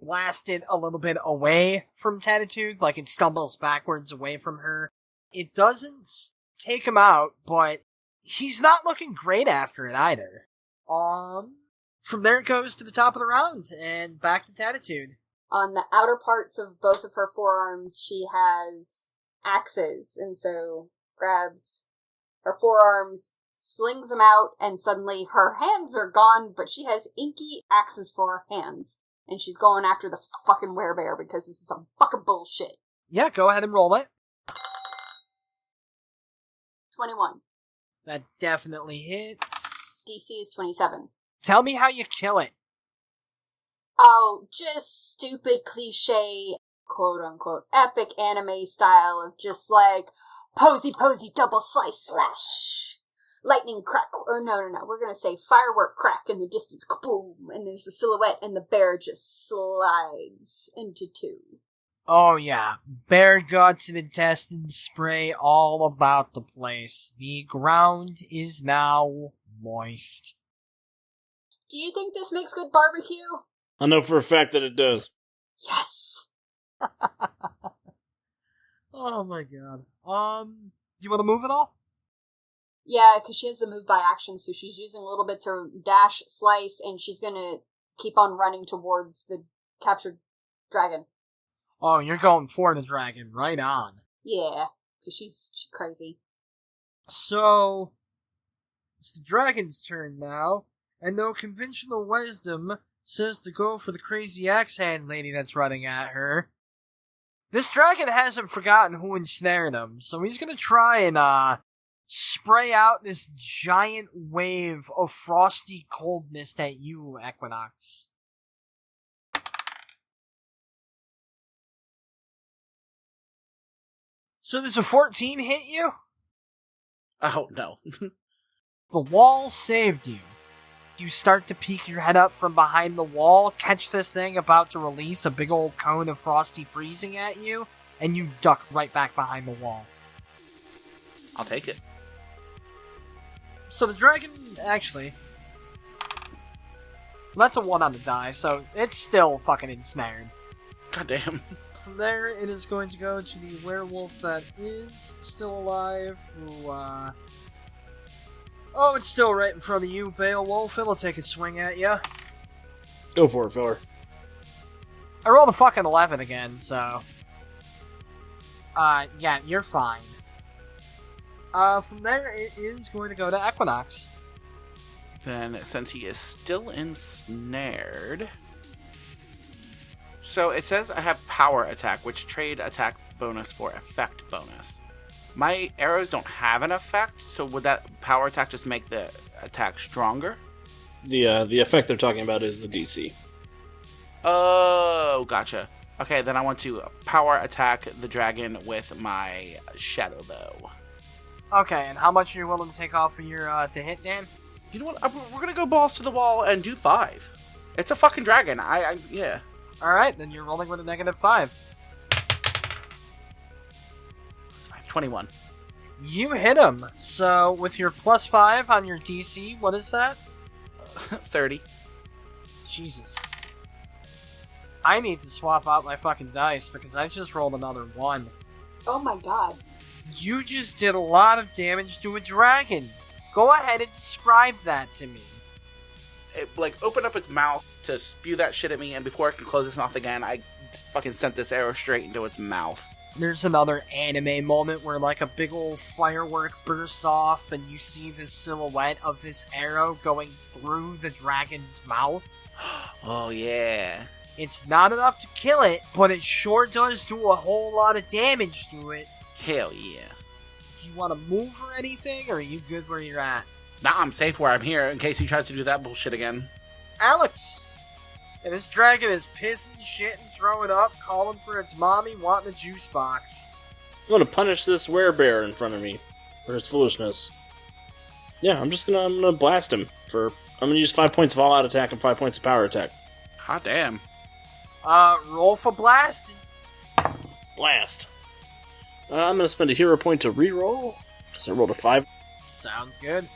blast it a little bit away from Tatitude, like it stumbles backwards away from her. It doesn't take him out, but he's not looking great after it either. From there it goes to the top of the round, and back to Tatitude. On the outer parts of both of her forearms, she has axes, and so grabs her forearms, slings them out, and suddenly her hands are gone, but she has inky axes for hands. And she's going after the fucking werebear because this is some fucking bullshit. Yeah, go ahead and roll it. 21. That definitely hits. DC is 27. Tell me how you kill it. Oh, just stupid cliche, quote-unquote, epic anime style of just like, posy double slice slash. Lightning crack, or no, we're gonna say firework crack in the distance, kaboom, and there's the silhouette and the bear just slides into 2. Oh yeah, bear guts and intestines spray all about the place. The ground is now moist. Do you think this makes good barbecue? I know for a fact that it does. Yes! Oh my god. Do you want to move at all? Yeah, because she has the move by action, so she's using a little bit to dash, slice, and she's gonna keep on running towards the captured dragon. Oh, you're going for the dragon, right on. Yeah, because she's crazy. So, it's the dragon's turn now, and though conventional wisdom says to go for the crazy axe hand lady that's running at her, this dragon hasn't forgotten who ensnared him, so he's gonna try and, spray out this giant wave of frosty coldness at you, Equinox. So does a 14 hit you? Oh, no. The wall saved you. You start to peek your head up from behind the wall, catch this thing about to release a big old cone of frosty freezing at you, and you duck right back behind the wall. I'll take it. So the dragon, actually... That's a 1 on the die, so it's still fucking ensnared. Goddamn. From there, it is going to go to the werewolf that is still alive, who, Oh, it's still right in front of you, Beowulf. It'll take a swing at you. Go for it, filler. I rolled a fucking 11 again, so... yeah, you're fine. From there, it is going to go to Equinox. Then, since he is still ensnared... So, it says I have power attack, which trade attack bonus for effect bonus. My arrows don't have an effect, so would that power attack just make the attack stronger? The effect they're talking about is the DC. Oh, gotcha. Okay, then I want to power attack the dragon with my shadow bow. Okay, and how much are you willing to take off for your, to hit, Dan? You know what? We're gonna go balls to the wall and do 5. It's a fucking dragon. Yeah. Alright, then you're rolling with a -5. It's 5. 21. You hit him. So, with your +5 on your DC, what is that? 30. Jesus. I need to swap out my fucking dice because I just rolled another 1. Oh my god. You just did a lot of damage to a dragon. Go ahead and describe that to me. It, opened up its mouth to spew that shit at me, and before it can close its mouth again, I fucking sent this arrow straight into its mouth. There's another anime moment where, a big old firework bursts off, and you see this silhouette of this arrow going through the dragon's mouth. Oh, yeah. It's not enough to kill it, but it sure does do a whole lot of damage to it. Hell yeah. Do you want to move or anything, or are you good where you're at? Nah, I'm safe where I'm here, in case he tries to do that bullshit again. Alex! And this dragon is pissing shit and throwing up, calling for its mommy, wanting a juice box. I'm gonna punish this werebear in front of me for his foolishness. Yeah, I'm gonna blast him I'm gonna use 5 points of all-out attack and 5 points of power attack. Hot damn. Roll for blast. Blast. I'm gonna spend a hero point to reroll, because I rolled a 5. Sounds good.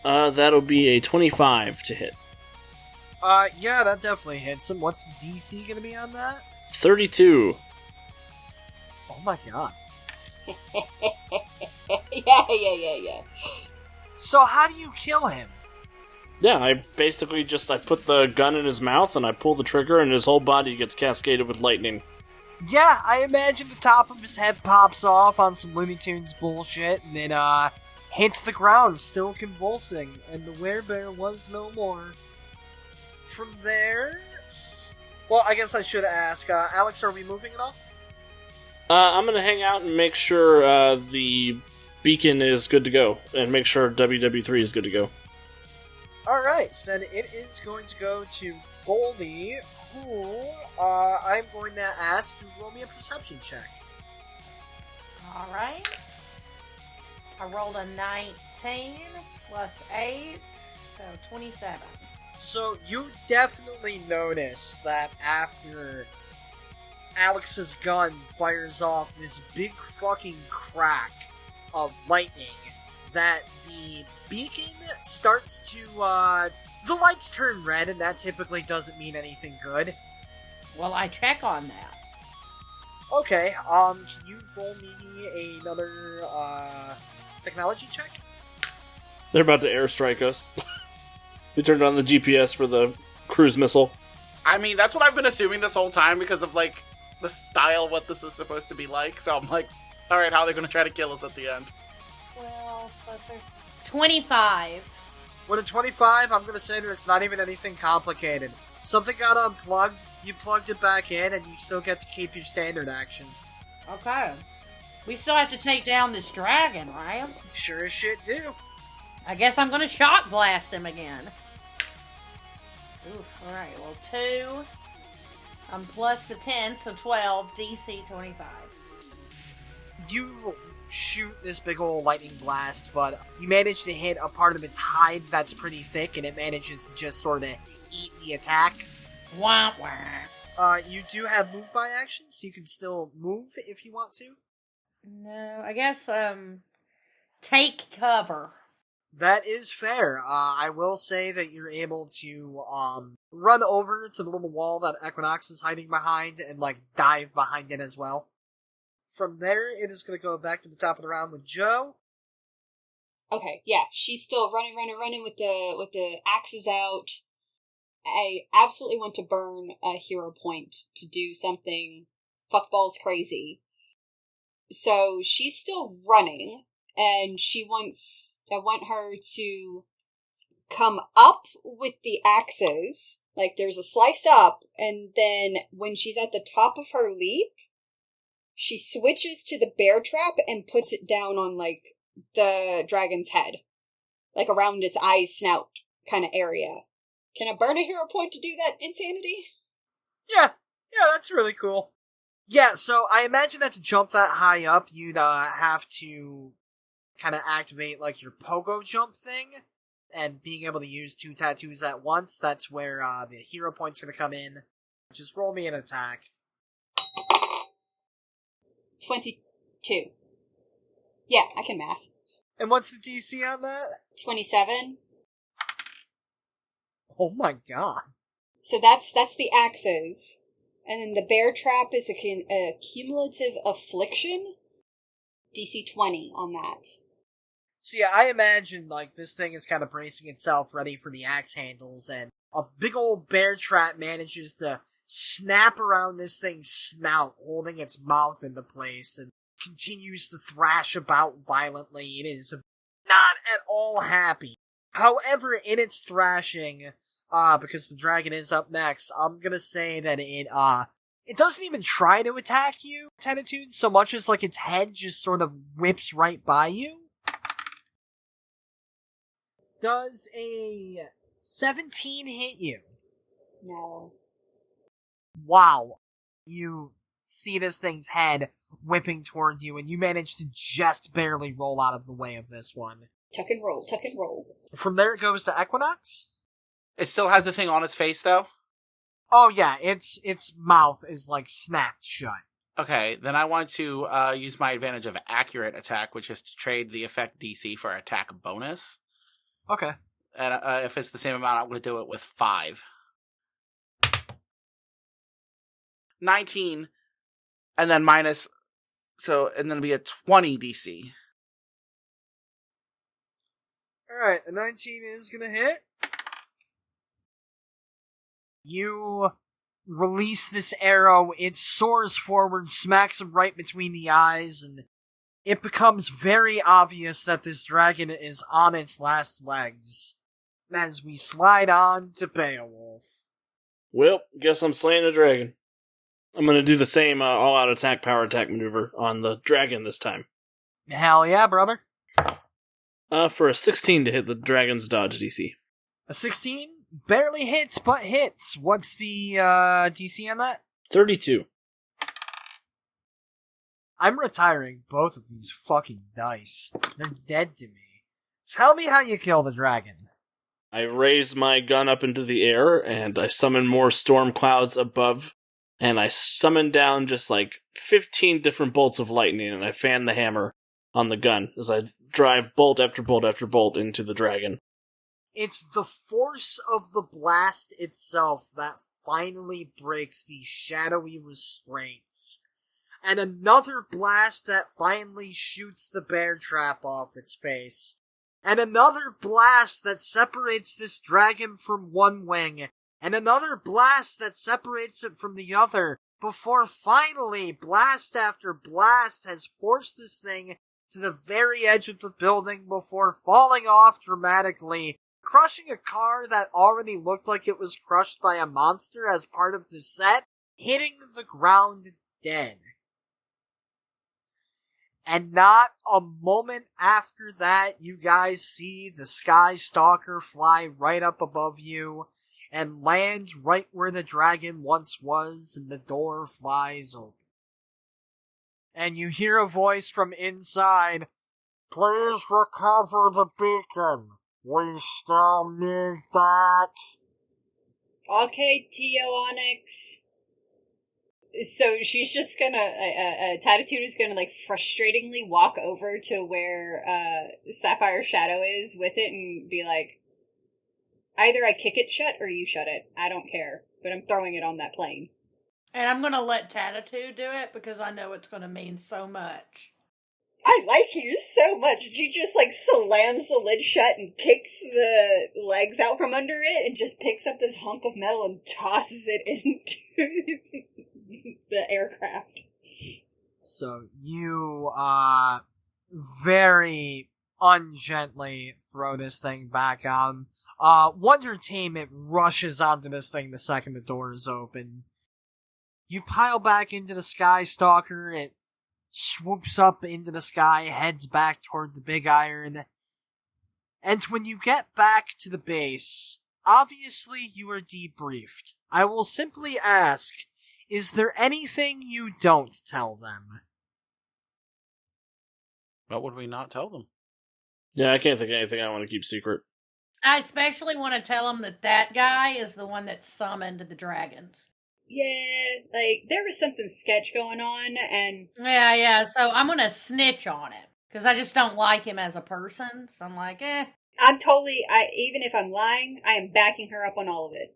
That'll be a 25 to hit. Yeah, that definitely hits him. What's the DC gonna be on that? 32. Oh my god. Yeah. So how do you kill him? Yeah, I put the gun in his mouth and I pull the trigger and his whole body gets cascaded with lightning. Yeah, I imagine the top of his head pops off on some Looney Tunes bullshit and then, hits the ground, still convulsing, and the werebear was no more. From there... Well, I guess I should ask, Alex, are we moving at all? I'm gonna hang out and make sure, the beacon is good to go, and make sure WW3 is good to go. Alright, so then it is going to go to Goldi, who, I'm going to ask to roll me a perception check. Alright. I rolled a 19 plus 8, so 27. So you definitely notice that after Alex's gun fires off this big fucking crack of lightning, that the beacon starts to, the lights turn red, and that typically doesn't mean anything good. Well, I check on that. Okay, can you roll me another, technology check? They're about to airstrike us. We turned on the GPS for the cruise missile. I mean, that's what I've been assuming this whole time because of, the style of what this is supposed to be like. So I'm like, alright, how are they going to try to kill us at the end? 12 plus 25. With a 25, I'm going to say that it's not even anything complicated. Something got unplugged, you plugged it back in, and you still get to keep your standard action. Okay. We still have to take down this dragon, right? Sure as shit do. I guess I'm gonna shock blast him again. Oof, alright, well 2. Plus the 10, so 12, DC 25. You shoot this big old lightning blast, but you manage to hit a part of its hide that's pretty thick, and it manages to just sort of eat the attack. Wah wah. You do have move by actions, so you can still move if you want to. No, I guess, take cover. That is fair. I will say that you're able to, run over to the little wall that Equinox is hiding behind and, dive behind it as well. From there, it is going to go back to the top of the round with Joe. Okay, yeah, she's still running with the axes out. I absolutely want to burn a hero point to do something fuckballs crazy. So she's still running, and I want her to come up with the axes, like there's a slice up, and then when she's at the top of her leap, she switches to the bear trap and puts it down on, like, the dragon's head. Like, around its eyes, snout kind of area. Can I burn a hero point to do that insanity? Yeah, that's really cool. Yeah, so I imagine that to jump that high up, you'd have to kind of activate, like, your pogo jump thing, and being able to use 2 tattoos at once, that's where the hero point's gonna come in. Just roll me an attack. 22. Yeah, I can math. And what's the DC on that? 27. Oh my god. So that's the axes. And then the bear trap is a cumulative affliction. DC 20 on that. So yeah, I imagine, like, this thing is kind of bracing itself ready for the axe handles, and a big old bear trap manages to snap around this thing's snout, holding its mouth into place, and continues to thrash about violently. It is not at all happy. However, in its thrashing, because the dragon is up next, I'm gonna say that it doesn't even try to attack you, Tatitude, so much as, like, its head just sort of whips right by you. Does a 17 hit you? No. Wow. You see this thing's head whipping towards you, and you manage to just barely roll out of the way of this one. Tuck and roll, tuck and roll. From there it goes to Equinox. It still has the thing on its face, though? Oh yeah, its mouth is, like, snapped shut. Okay, then I want to use my advantage of accurate attack, which is to trade the effect DC for attack bonus. Okay. And if it's the same amount, I'm going to do it with 5. 19, and then minus, and then it'll be a 20 DC. Alright, a 19 is gonna hit. You release this arrow, it soars forward, smacks him right between the eyes, and it becomes very obvious that this dragon is on its last legs. As we slide on to Beowulf. Well, guess I'm slaying the dragon. I'm gonna do the same all-out attack, power attack maneuver on the dragon this time. Hell yeah, brother. For a 16 to hit the dragon's dodge DC. A 16? Barely hits, but hits. What's the DC on that? 32. I'm retiring both of these fucking dice. They're dead to me. Tell me how you kill the dragon. I raise my gun up into the air, and I summon more storm clouds above, and I summon down just like 15 different bolts of lightning, and I fan the hammer on the gun as I drive bolt after bolt after bolt into the dragon. It's the force of the blast itself that finally breaks these shadowy restraints. And another blast that finally shoots the bear trap off its face. And another blast that separates this dragon from one wing. And another blast that separates it from the other. Before finally, blast after blast has forced this thing to the very edge of the building before falling off dramatically, crushing a car that already looked like it was crushed by a monster as part of the set, hitting the ground dead. And not a moment after that, you guys see the Sky Stalker fly right up above you and land right where the dragon once was, and the door flies open. And you hear a voice from inside, "Please recover the beacon. We still need that." Okay, Tio Onyx. So she's just gonna, Tatitude is gonna, like, frustratingly walk over to where, Sapphire Shadow is with it and be like, either I kick it shut or you shut it. I don't care. But I'm throwing it on that plane. And I'm gonna let Tatitude do it because I know it's gonna mean so much. I like you so much. And she just, like, slams the lid shut and kicks the legs out from under it and just picks up this hunk of metal and tosses it into the aircraft. So you, very ungently throw this thing back on. Wonder Team, it rushes onto this thing the second the door is open. You pile back into the Sky Stalker, it swoops up into the sky, heads back toward the big iron. And when you get back to the base, obviously you are debriefed. I will simply ask, is there anything you don't tell them? What would we not tell them? Yeah, I can't think of anything I want to keep secret. I especially want to tell them that guy is the one that summoned the dragons. Yeah, like, there was something sketch going on, and... Yeah, so I'm gonna snitch on him. Because I just don't like him as a person, so I'm like, I'm totally, even if I'm lying, I am backing her up on all of it.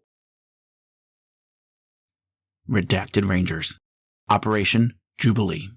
Redacted Rangers. Operation Jubilee.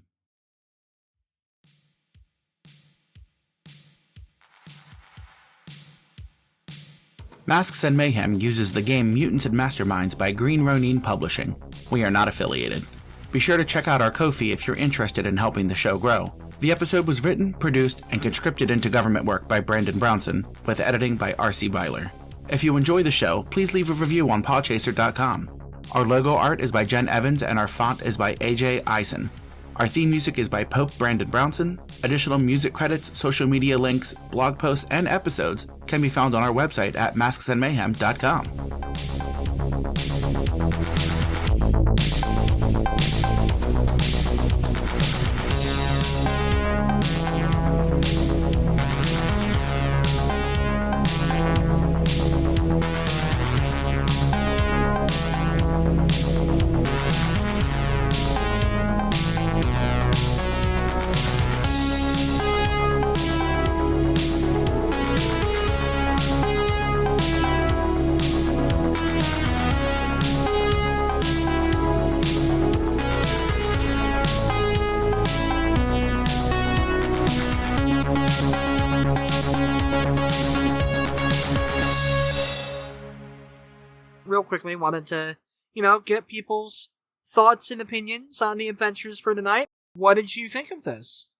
Masks and Mayhem uses the game Mutants and Masterminds by Green Ronin Publishing. We are not affiliated. Be sure to check out our Ko-fi if you're interested in helping the show grow. The episode was written, produced, and conscripted into government work by Brandon Brownson, with editing by R.C. Byler. If you enjoy the show, please leave a review on podchaser.com. Our logo art is by Jenn Evans and our font is by AJ Eisen. Our theme music is by Pope Brandon Brownson. Additional music credits, social media links, blog posts, and episodes can be found on our website at masksandmayhem.com. Real quickly, wanted to, get people's thoughts and opinions on the adventures for tonight. What did you think of this?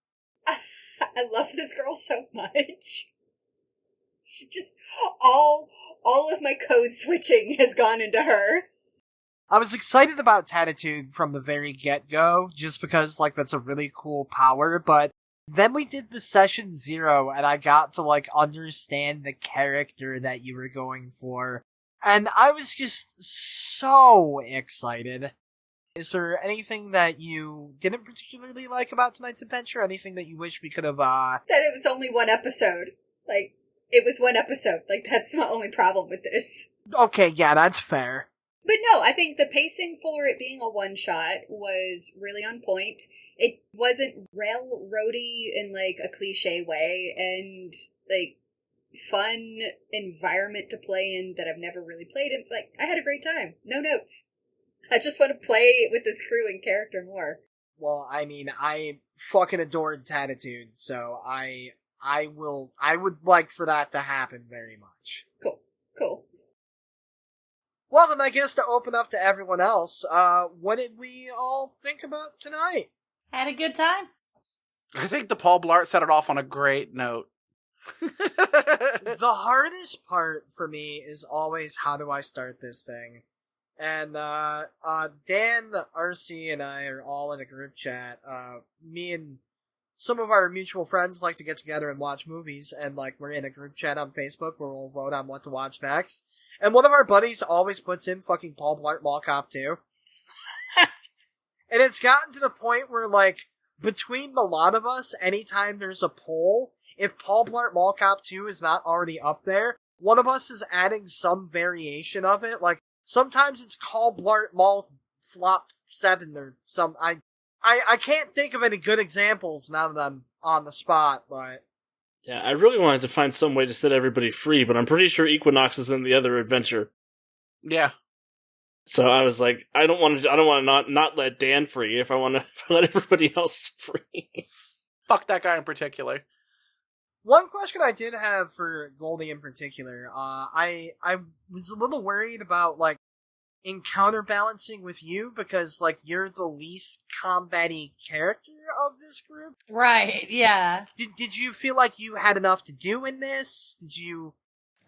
I love this girl so much. She just, all of my code switching has gone into her. I was excited about Tatitude from the very get-go, just because, that's a really cool power, but then we did the session 0, and I got to, understand the character that you were going for. And I was just so excited. Is there anything that you didn't particularly like about tonight's adventure? Anything that you wish we could have, That it was only one episode. It was one episode. That's my only problem with this. Okay, yeah, that's fair. But no, I think the pacing for it being a one-shot was really on point. It wasn't railroady in, a cliche way, and, fun environment to play in that I've never really played in. I had a great time. No notes. I just want to play with this crew and character more. Well, I fucking adored Tatitude, so I would like for that to happen very much. Cool. Well, then I guess to open up to everyone else, what did we all think about tonight? had a good time. I think the Paul Blart set it off on a great note. The hardest part for me is always how do I start this thing. And Dan, RC, and I are all in a group chat. Me and some of our mutual friends like to get together and watch movies, and we're in a group chat on Facebook where we'll vote on what to watch next. And one of our buddies always puts in fucking Paul Blart Mall Cop 2. And it's gotten to the point where, between the lot of us, anytime there's a poll, if Paul Blart Mall Cop 2 is not already up there, one of us is adding some variation of it. Sometimes it's Paul Blart Mall Flop 7 or some... I can't think of any good examples now that I'm on the spot, but... Yeah, I really wanted to find some way to set everybody free, but I'm pretty sure Equinox is in the other adventure. Yeah. So I was like, I don't want to not let Dan free if I want to let everybody else free. fuck that guy in particular. One question I did have for Goldi in particular, I was a little worried about, like, in counterbalancing with you, because, like, you're the least combat-y character of this group. Right, yeah. Did you feel like you had enough to do in this? Did you...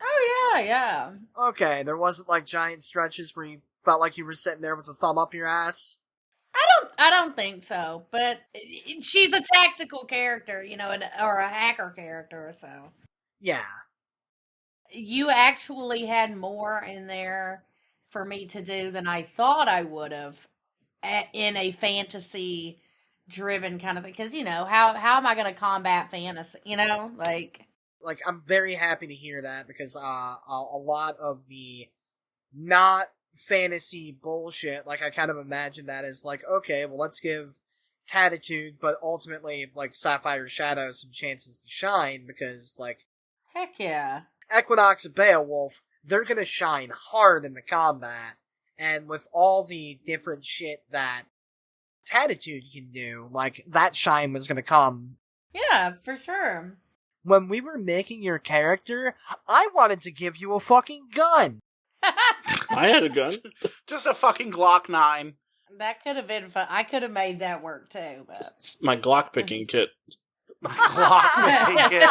Oh, yeah. Okay, there wasn't, like, giant stretches where you felt like you were sitting there with a thumb up your ass? I don't think so, but she's a tactical character, you know, or a hacker character, so. Yeah. You actually had more in there for me to do than I thought I would have in a fantasy-driven kind of thing. Because, you know, how am I going to combat fantasy, you know? Like, I'm very happy to hear that, because a lot of the not fantasy bullshit, like, I kind of imagine that as, like, okay, well, let's give Tatitude, but ultimately, like, Sapphire Shadow some chances to shine, because, like... Heck yeah. Equinox and Beowulf, they're gonna shine hard in the combat, and with all the different shit that Tatitude can do, like, that shine was gonna come. Yeah, for sure. When we were making your character, I wanted to give you a fucking gun! I had a gun. Just a fucking Glock 9. That could have been fun. I could have made that work too, but... It's my Glock picking kit. Glock picking kit.